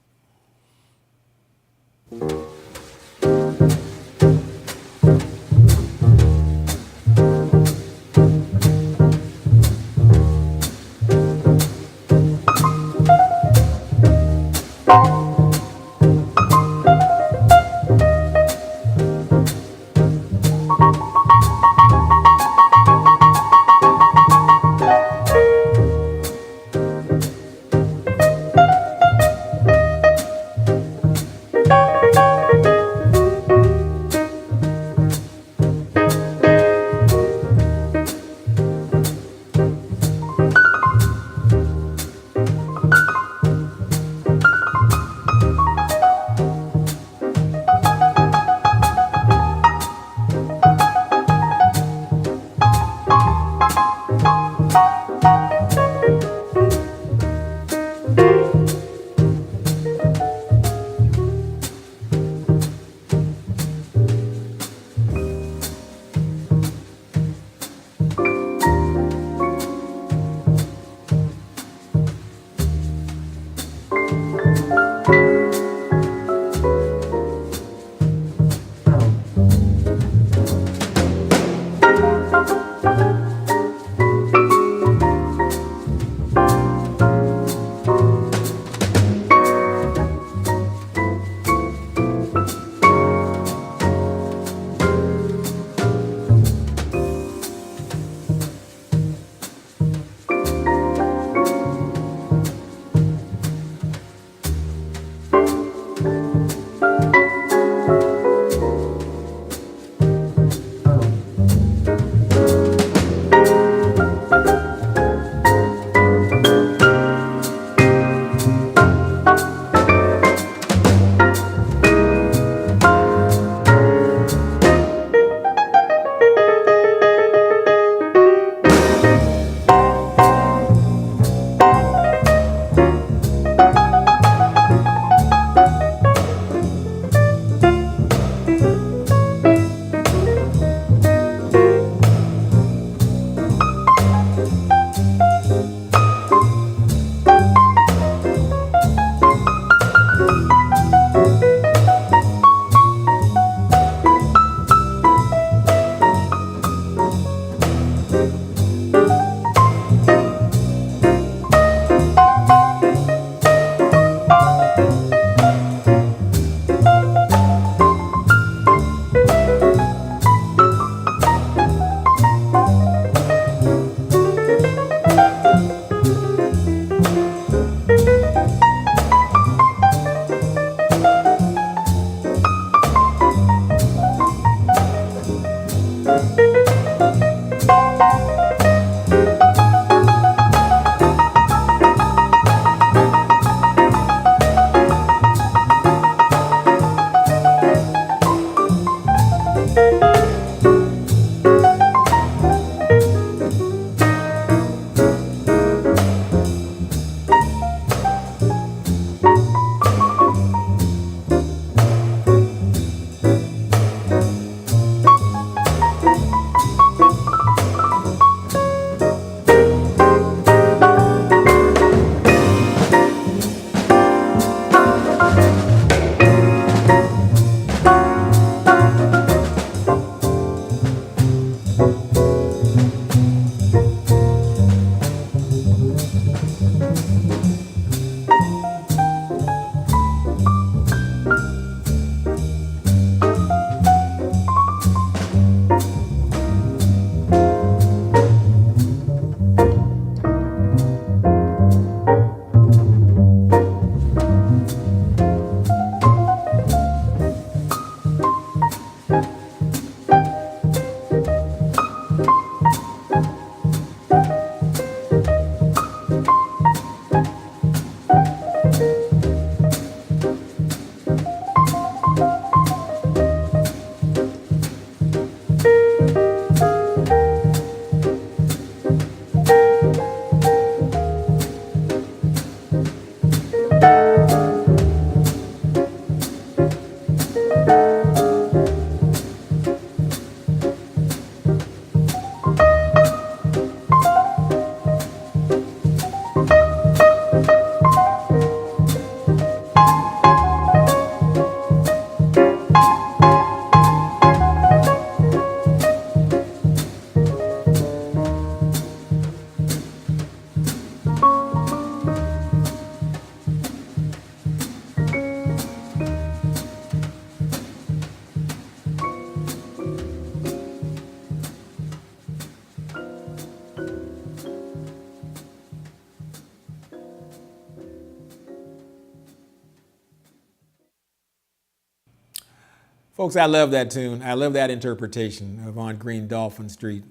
S2: Folks, I love that tune. I love that interpretation of On Green Dolphin Street.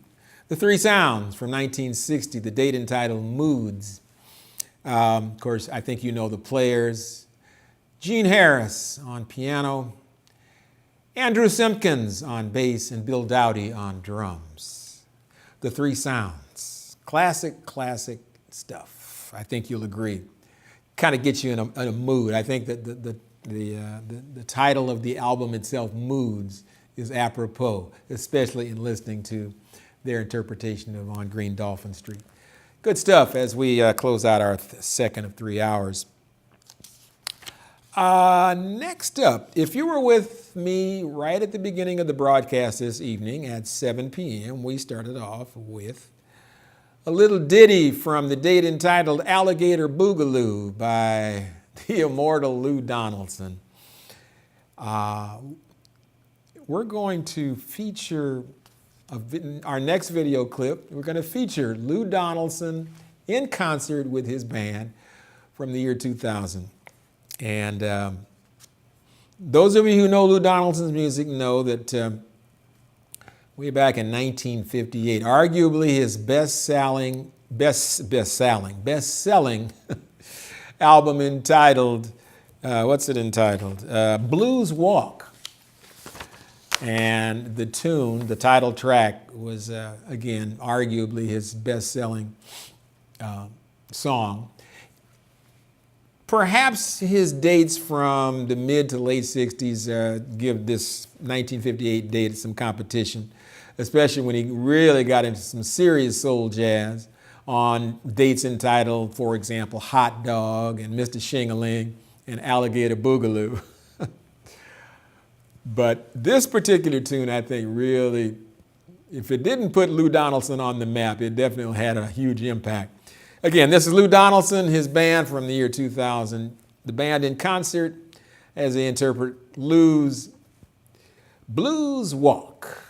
S2: The Three Sounds from 1960, the date entitled Moods. Of course, I think you know the players. Gene Harris on piano, Andrew Simpkins on bass, and Bill Dowdy on drums. The Three Sounds. Classic, classic stuff. I think you'll agree. Kind of gets you in a mood. I think that the title of the album itself, Moods, is apropos, especially in listening to their interpretation of On Green Dolphin Street. Good stuff as we close out our second of 3 hours. Next up, if you were with me right at the beginning of the broadcast this evening at 7 p.m., we started off with a little ditty from the date entitled Alligator Boogaloo by the immortal Lou Donaldson. We're going to feature our next video clip. We're going to feature Lou Donaldson in concert with his band from the year 2000. And those of you who know Lou Donaldson's music know that way back in 1958, arguably his best-selling album entitled, what's it entitled? Blues Walk. And the tune, the title track, was, again, arguably his best-selling song. Perhaps his dates from the mid to late 60s give this 1958 date some competition, especially when he really got into some serious soul jazz on dates entitled, for example, Hot Dog and Mr. Shing-a-Ling and Alligator Boogaloo. But this particular tune, I think, really, if it didn't put Lou Donaldson on the map, it definitely had a huge impact. Again, this is Lou Donaldson, his band from the year 2000. The band in concert as they interpret Lou's Blues Walk.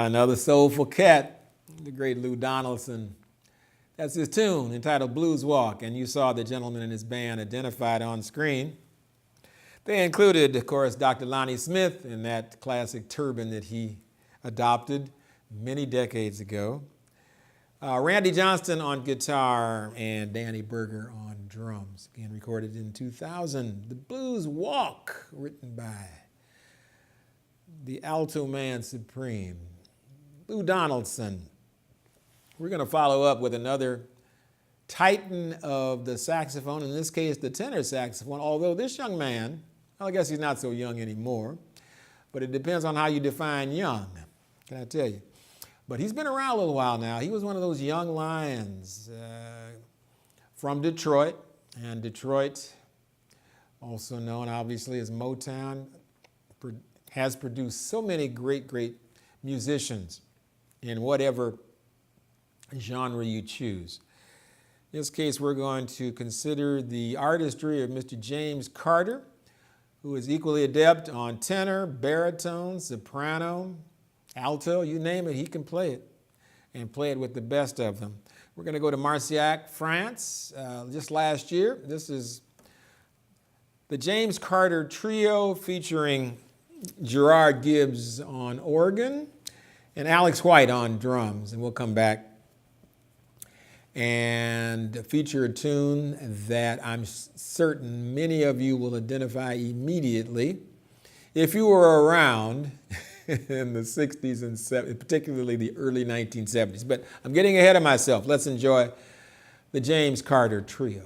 S2: Another soulful cat, the great Lou Donaldson. That's his tune entitled Blues Walk, and you saw the gentleman and his band identified on screen. They included, of course, Dr. Lonnie Smith in that classic turban that he adopted many decades ago. Randy Johnston on guitar and Danny Berger on drums. Again, recorded in 2000. The Blues Walk, written by the alto man supreme, Lou Donaldson. We're going to follow up with another titan of the saxophone, in this case the tenor saxophone, although this young man, well, I guess he's not so young anymore, but it depends on how you define young, can I tell you. But he's been around a little while now. He was one of those young lions from Detroit, and Detroit, also known obviously as Motown, has produced so many great, great musicians in whatever genre you choose. In this case, we're going to consider the artistry of Mr. James Carter, who is equally adept on tenor, baritone, soprano, alto, you name it, he can play it, and play it with the best of them. We're going to go to Marcillac, France, just last year. This is the James Carter Trio featuring Gerard Gibbs on organ and Alex White on drums. And we'll come back and feature a tune that I'm certain many of you will identify immediately if you were around in the 60s and 70s, particularly the early 1970s. But I'm getting ahead of myself. Let's enjoy the James Carter Trio.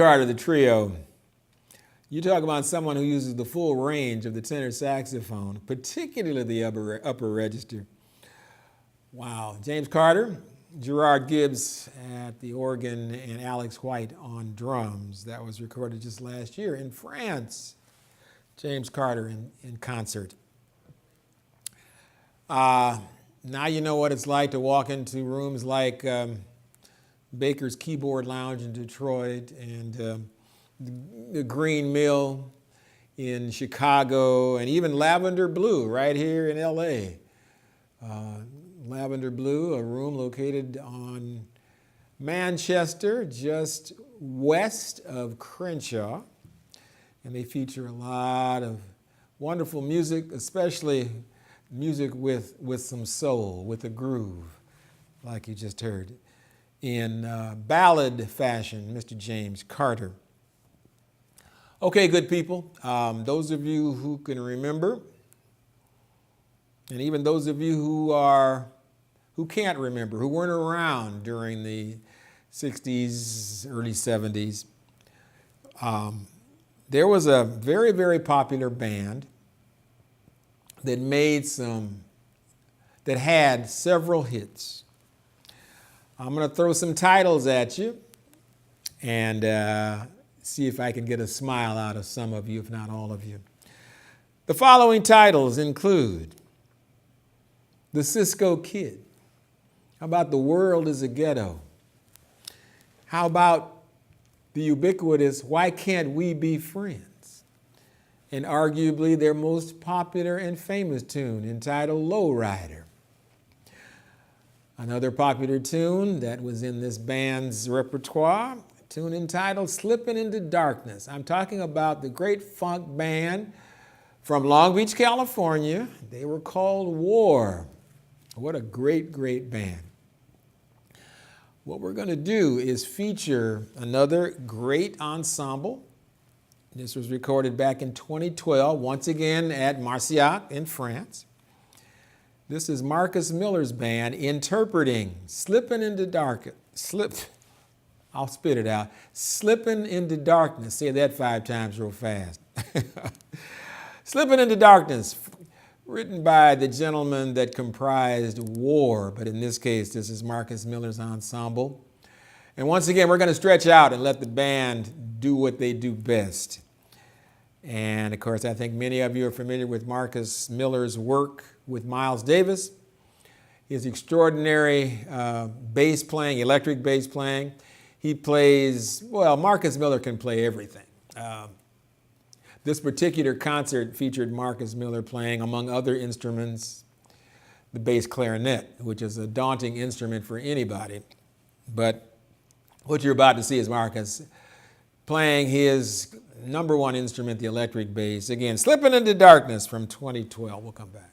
S2: Carter, the trio. You talk about someone who uses the full range of the tenor saxophone, particularly the upper register. Wow. James Carter, Gerard Gibbs at the organ, and Alex White on drums. That was recorded just last year in France. James Carter in concert. Now you know what it's like to walk into rooms like Baker's Keyboard Lounge in Detroit and the Green Mill in Chicago, and even Lavender Blue right here in LA. Lavender Blue, a room located on Manchester, just west of Crenshaw. And they feature a lot of wonderful music, especially music with some soul, with a groove, like you just heard. In ballad fashion, Mr. James Carter. Okay, good people, those of you who can remember, and even those of you who can't remember, who weren't around during the 60s, early 70s, there was a very, very popular band that had several hits. I'm going to throw some titles at you and see if I can get a smile out of some of you, if not all of you. The following titles include The Cisco Kid. How about The World is a Ghetto? How about the ubiquitous Why Can't We Be Friends? And arguably their most popular and famous tune entitled Lowrider. Another popular tune that was in this band's repertoire, a tune entitled Slippin' into Darkness. I'm talking about the great funk band from Long Beach, California. They were called War. What a great, great band. What we're going to do is feature another great ensemble. This was recorded back in 2012, once again at Marciac in France. This is Marcus Miller's band interpreting Slippin' into Darkness. I'll spit it out. Slippin' into Darkness. Say that 5 times real fast. Slippin' into Darkness, written by the gentleman that comprised War, but in this case, this is Marcus Miller's ensemble. And once again, we're going to stretch out and let the band do what they do best. And of course, I think many of you are familiar with Marcus Miller's work with Miles Davis, his extraordinary bass playing, electric bass playing. He plays, well, Marcus Miller can play everything. This particular concert featured Marcus Miller playing, among other instruments, the bass clarinet, which is a daunting instrument for anybody. But what you're about to see is Marcus playing his number one instrument, the electric bass. Again, Slipping into Darkness from 2012. We'll come back.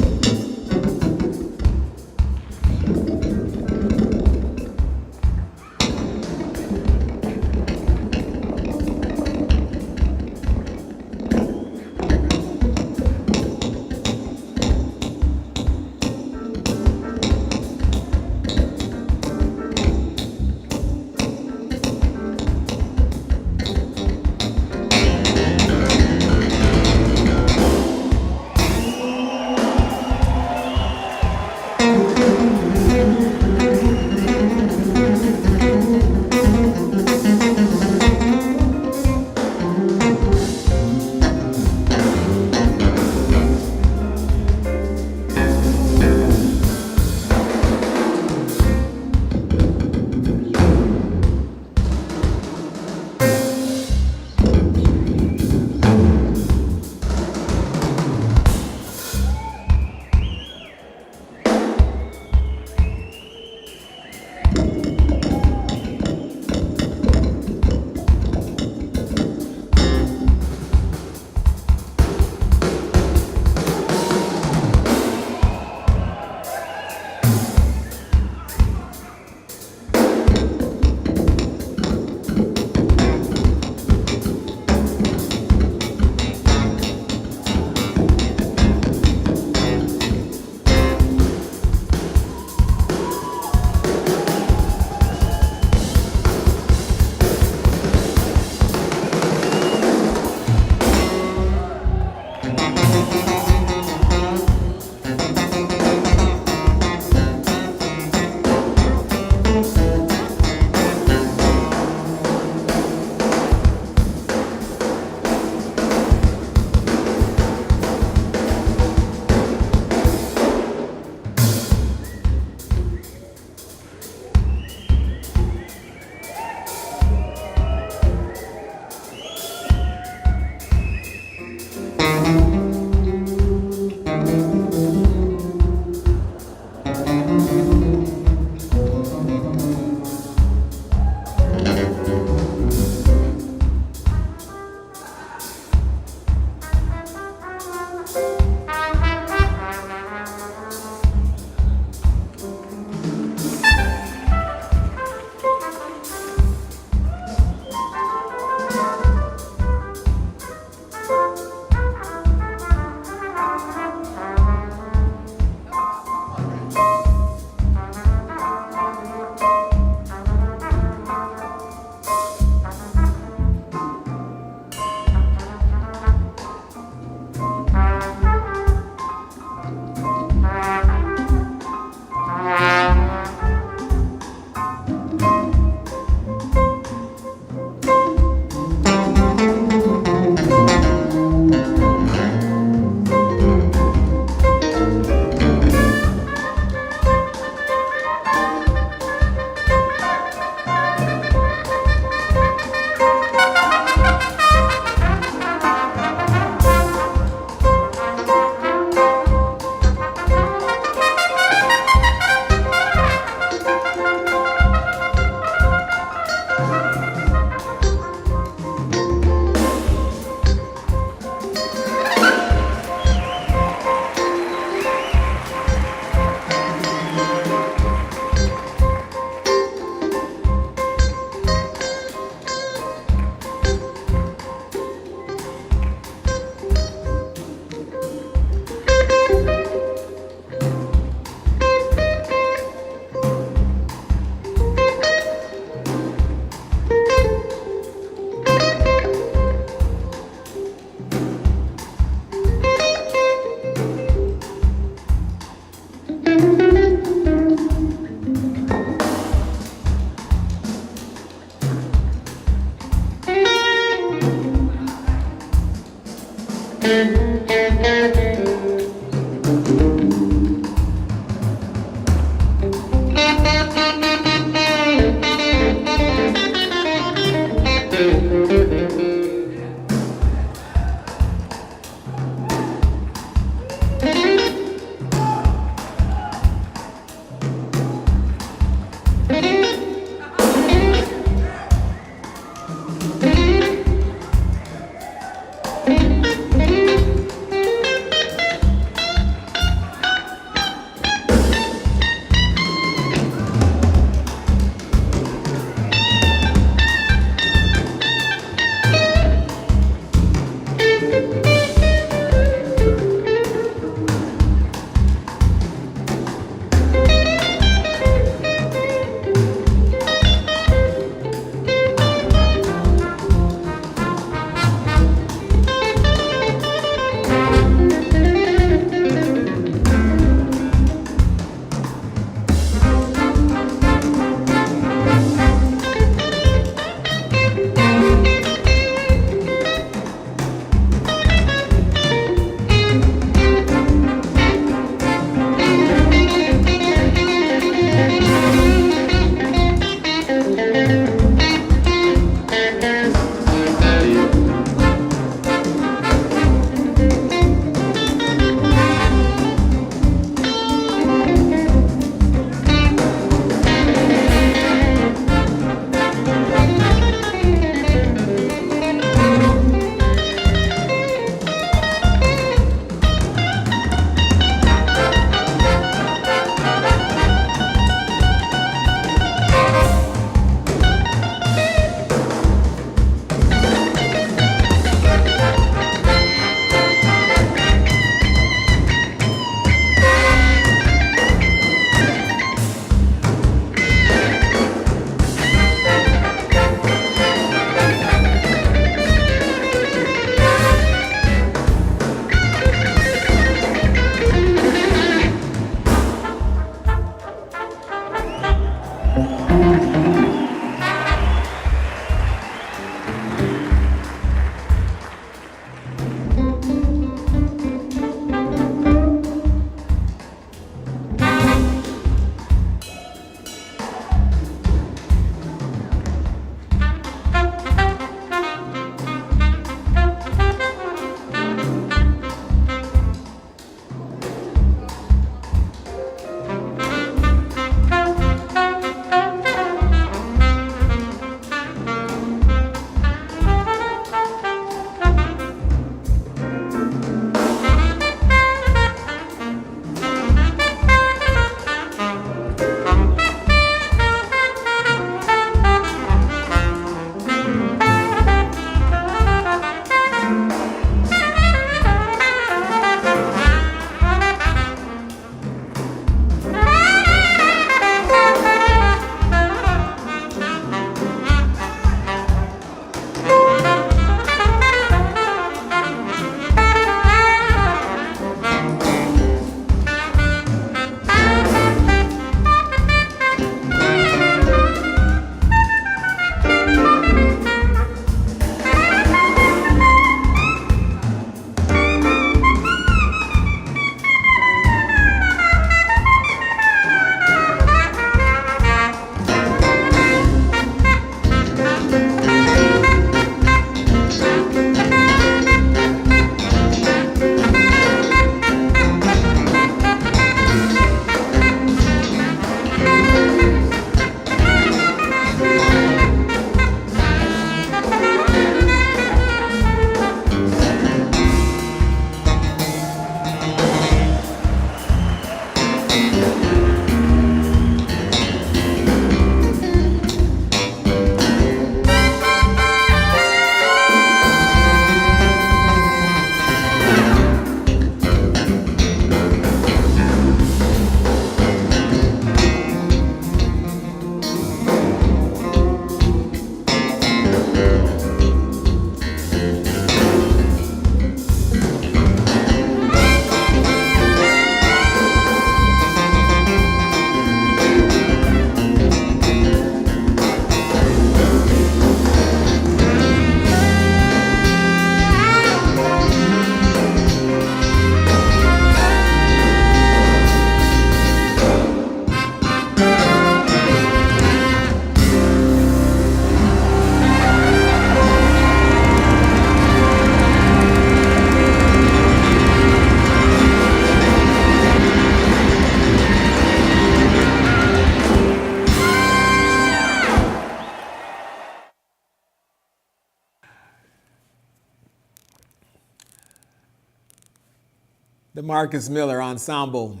S2: the Marcus Miller Ensemble.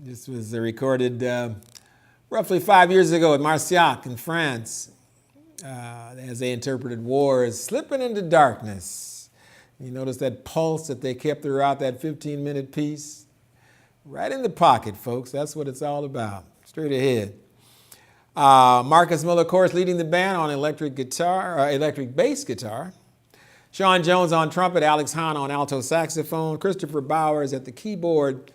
S2: This was recorded roughly 5 years ago at Marciac in France as they interpreted War as Slipping into Darkness. You notice that pulse that they kept throughout that 15-minute piece? Right in the pocket, folks. That's what it's all about. Straight ahead. Marcus Miller, of course, leading the band on electric bass guitar. Sean Jones on trumpet, Alex Hahn on alto saxophone, Christopher Bowers at the keyboard,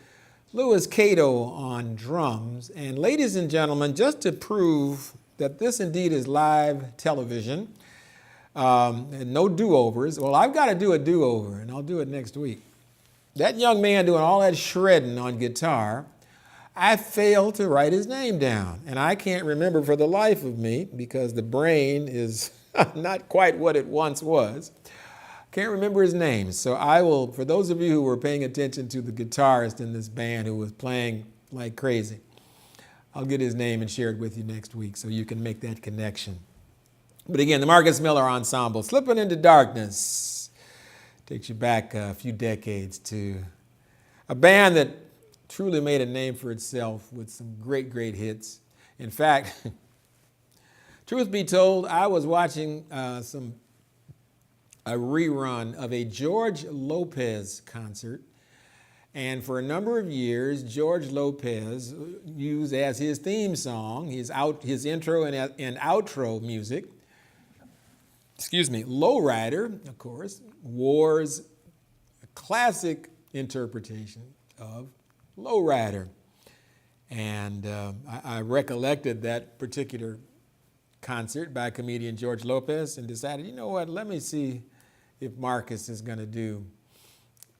S2: Louis Cato on drums. And ladies and gentlemen, just to prove that this indeed is live television, and no do-overs, well, I've got to do a do-over, and I'll do it next week. That young man doing all that shredding on guitar, I failed to write his name down. And I can't remember for the life of me, because the brain is not quite what it once was. Can't remember his name. So I will, for those of you who were paying attention to the guitarist in this band who was playing like crazy, I'll get his name and share it with you next week so you can make that connection. But again, the Marcus Miller Ensemble, Slipping into Darkness, takes you back a few decades to a band that truly made a name for itself with some great, great hits. In fact, truth be told, I was watching a rerun of a George Lopez concert. And for a number of years, George Lopez used as his theme song, his intro and outro music, Lowrider, of course, War's classic interpretation of Lowrider. And I recollected that particular concert by comedian George Lopez and decided, you know what, let me see if Marcus is going to do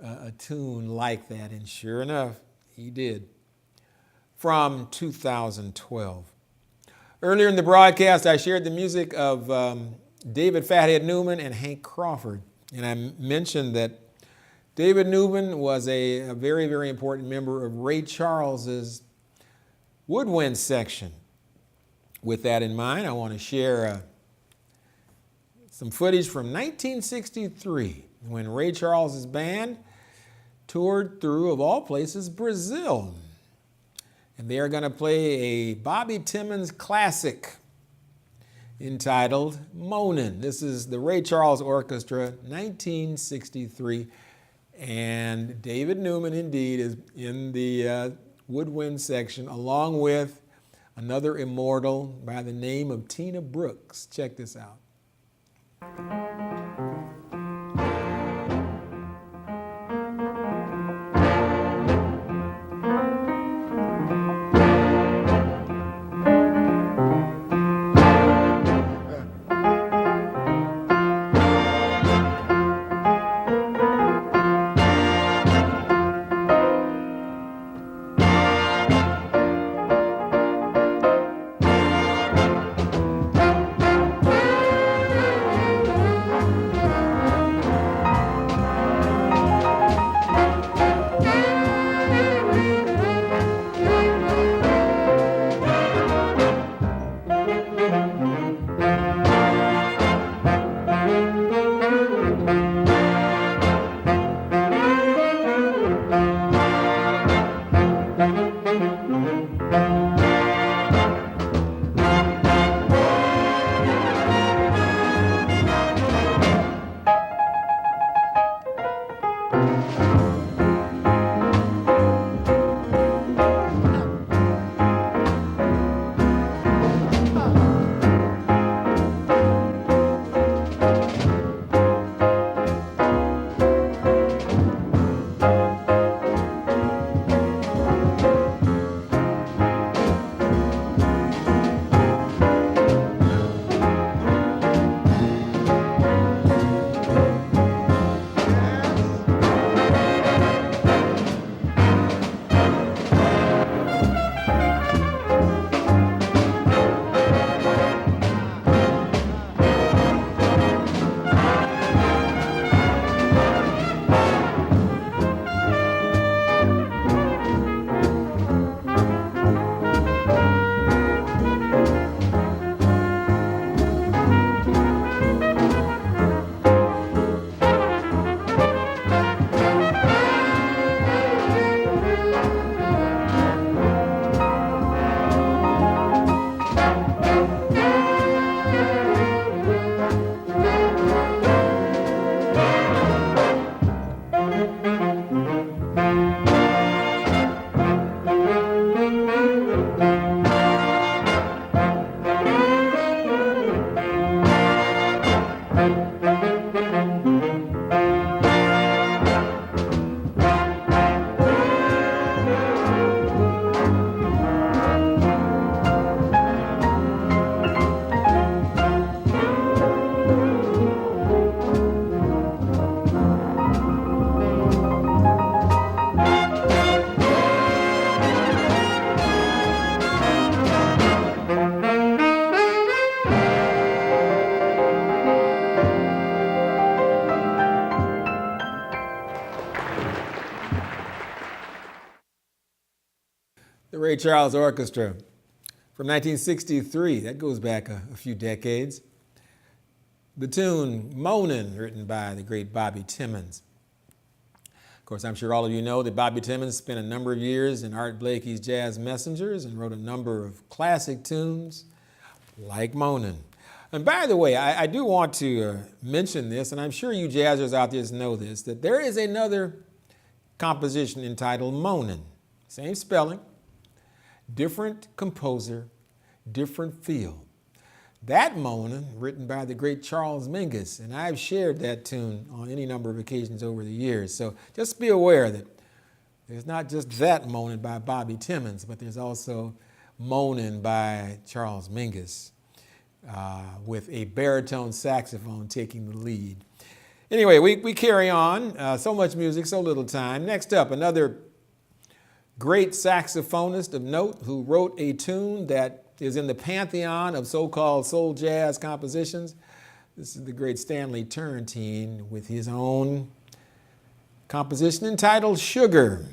S2: a tune like that. And sure enough, he did. From 2012. Earlier in the broadcast, I shared the music of David Fathead Newman and Hank Crawford. And I mentioned that David Newman was a very, very important member of Ray Charles's woodwind section. With that in mind, I want to share some footage from 1963 when Ray Charles's band toured through, of all places, Brazil. And they are going to play a Bobby Timmons classic entitled Moanin'. This is the Ray Charles Orchestra, 1963. And David Newman, indeed, is in the woodwind section, along with another immortal by the name of Tina Brooks. Check this out. the Ray Charles Orchestra from 1963. That goes back a few decades. The tune Moanin', written by the great Bobby Timmons. Of course, I'm sure all of you know that Bobby Timmons spent a number of years in Art Blakey's Jazz Messengers and wrote a number of classic tunes like Moanin'. And by the way, I do want to mention this, and I'm sure you jazzers out there know this, that there is another composition entitled Moanin'. Same spelling, different composer, different feel. That Moanin', written by the great Charles Mingus, and I've shared that tune on any number of occasions over the years. So just be aware that there's not just that Moanin' by Bobby Timmons, but there's also Moanin' by Charles Mingus, with a baritone saxophone taking the lead. Anyway, we carry on. So much music, so little time. Next up, another great saxophonist of note who wrote a tune that is in the pantheon of so-called soul jazz compositions. This is the great Stanley Turrentine with his own composition entitled Sugar.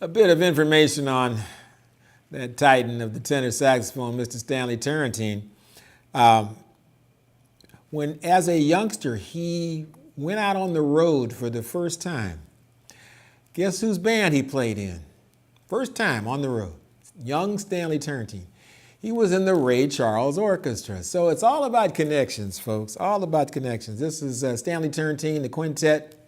S2: A bit of information on that titan of the tenor saxophone, Mr. Stanley Turrentine. When, as a youngster, he went out on the road for the first time. Guess whose band he played in? First time on the road. Young Stanley Turrentine. He was in the Ray Charles Orchestra. So it's all about connections, folks. All about connections. This is Stanley Turrentine, the quintet,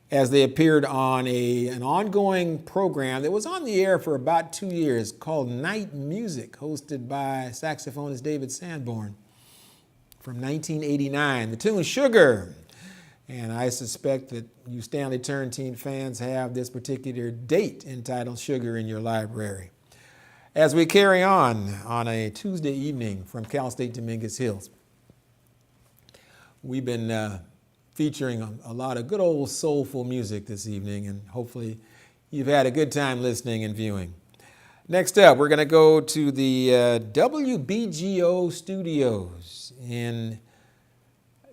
S2: as they appeared on an ongoing program that was on the air for about 2 years called Night Music, hosted by saxophonist David Sanborn from 1989. The tune Sugar. And I suspect that you Stanley Turrentine fans have this particular date entitled Sugar in your library. As we carry on a Tuesday evening from Cal State Dominguez Hills, we've been featuring a lot of good old soulful music this evening, and hopefully you've had a good time listening and viewing. Next up, we're going to go to the WBGO studios in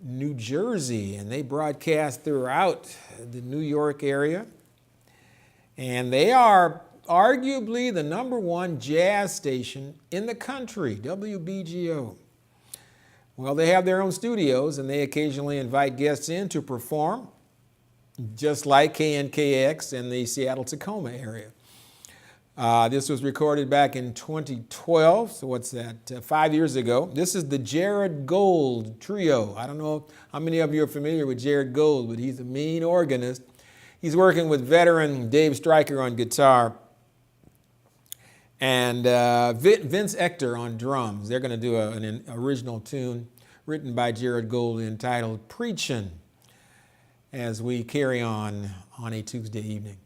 S2: New Jersey, and they broadcast throughout the New York area, and they are arguably the #1 jazz station in the country, WBGO. Well, they have their own studios, and they occasionally invite guests in to perform, just like KNKX in the Seattle-Tacoma area. This was recorded back in 2012, so what's that, 5 years ago. This is the Jared Gold Trio. I don't know how many of you are familiar with Jared Gold, but he's a mean organist. He's working with veteran Dave Stryker on guitar and Vince Ector on drums. They're going to do an original tune written by Jared Gold entitled Preachin' as we carry on a Tuesday evening.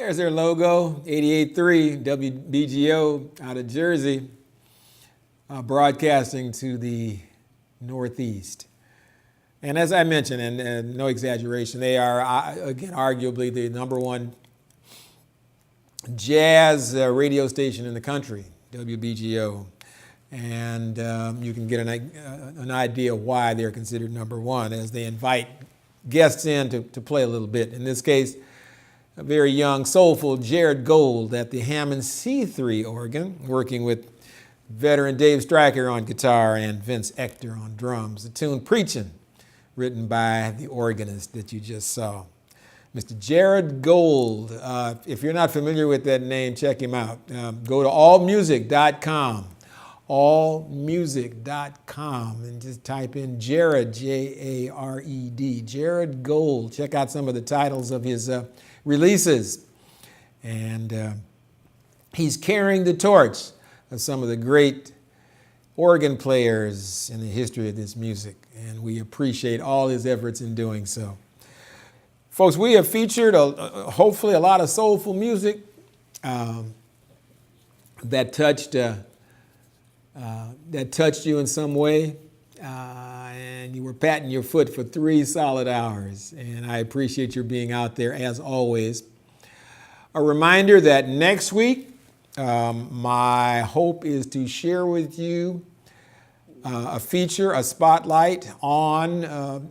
S2: There's their logo, 88.3 WBGO out of Jersey, broadcasting to the Northeast. And as I mentioned, and no exaggeration, they are, again, arguably the number one jazz radio station in the country, WBGO. And you can get an idea why they're considered number one as they invite guests in to play a little bit. In this case, a very young, soulful Jared Gold at the Hammond C3 organ, working with veteran Dave Stryker on guitar and Vince Ector on drums. The tune Preachin', written by the organist that you just saw. Mr. Jared Gold. If you're not familiar with that name, check him out. Go to allmusic.com. allmusic.com and just type in Jared, Jared, Jared Gold. Check out some of the titles of his releases. And he's carrying the torch of some of the great organ players in the history of this music. And we appreciate all his efforts in doing so. Folks, we have featured hopefully a lot of soulful music that touched you in some way, and you were patting your foot for 3 solid hours, and I appreciate your being out there as always. A reminder that next week, my hope is to share with you a feature, a spotlight on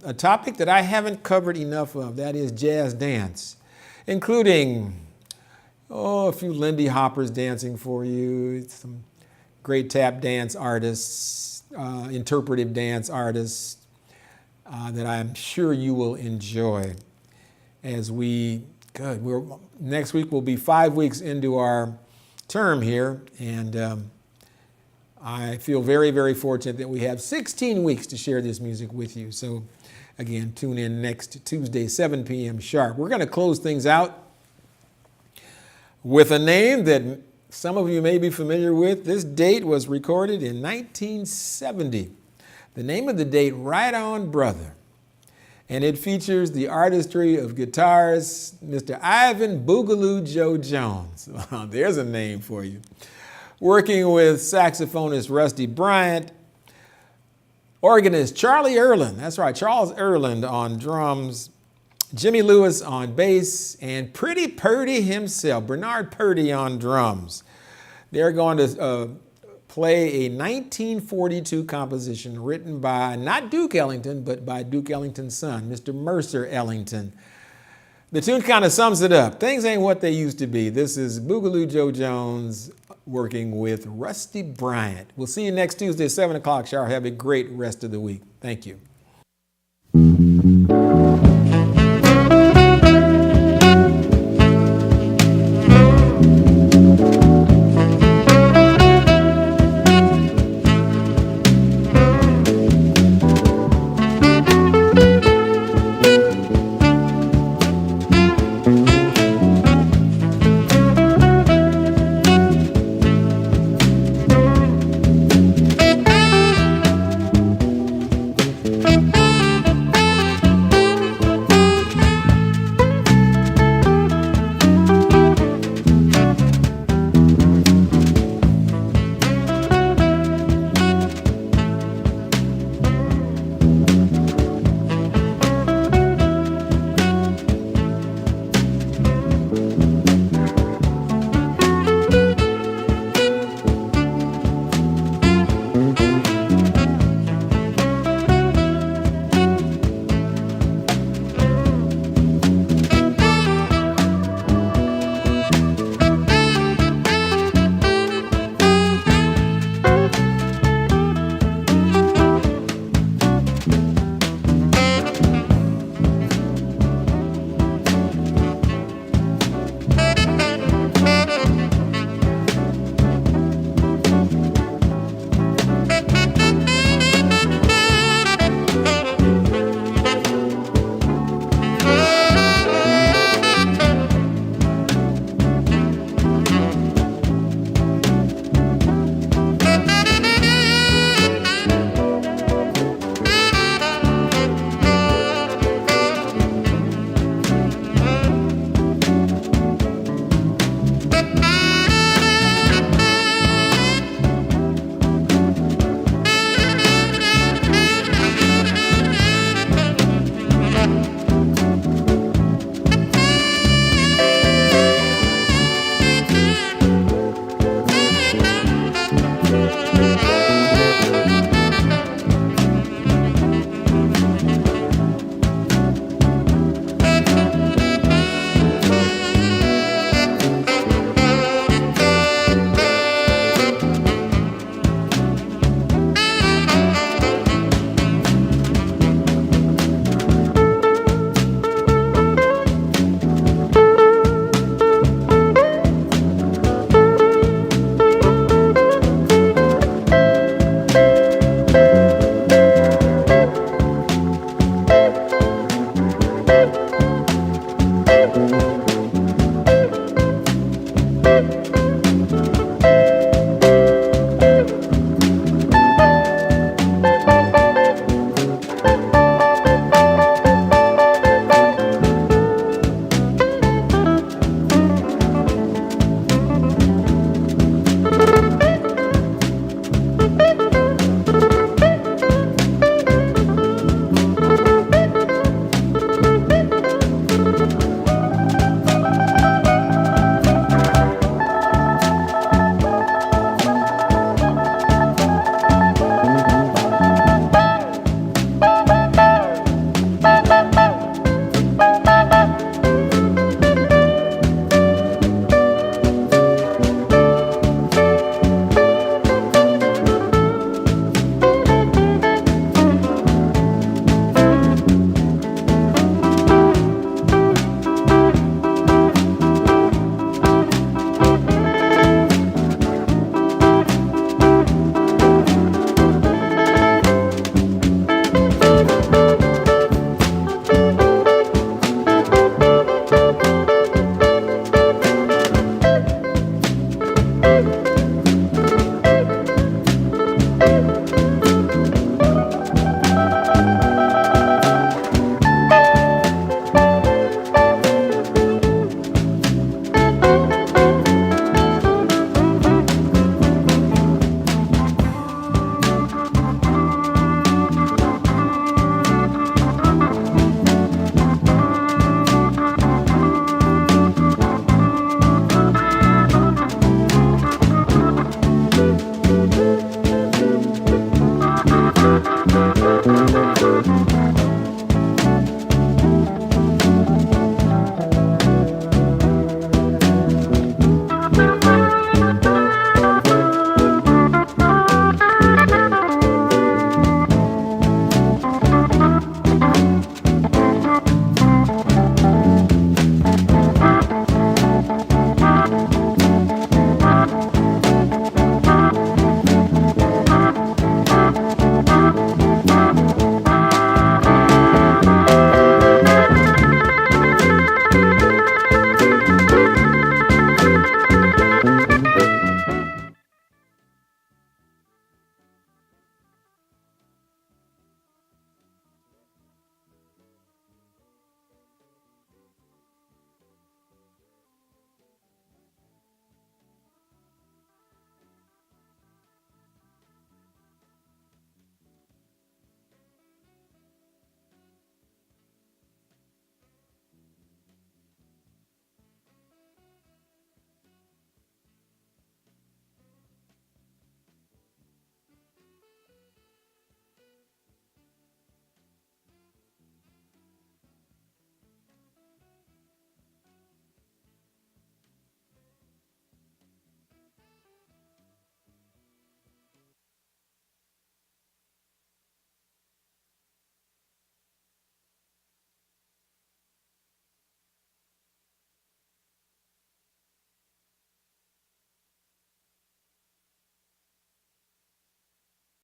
S2: a topic that I haven't covered enough of, that is jazz dance, including a few Lindy Hoppers dancing for you, some great tap dance artists, interpretive dance artists that I'm sure you will enjoy as next week will be 5 weeks into our term here, and I feel very, very fortunate that we have 16 weeks to share this music with you. So again, tune in next Tuesday, 7 p.m. sharp. We're going to close things out with a name that some of you may be familiar with. This date was recorded in 1970. The name of the date, Right On Brother. And it features the artistry of guitarist Mr. Ivan Boogaloo Joe Jones. Well, there's a name for you. Working with saxophonist Rusty Bryant, organist Charlie Erland, that's right, Charles Erland on drums, Jimmy Lewis on bass, and Pretty Purdy himself, Bernard Purdy on drums. They're going to play a 1942 composition written by not Duke Ellington, but by Duke Ellington's son, Mr. Mercer Ellington. The tune kind of sums it up. Things ain't what they used to be. This is Boogaloo Joe Jones working with Rusty Bryant. We'll see you next Tuesday at 7 o'clock sharp. Have a great rest of the week. Thank you.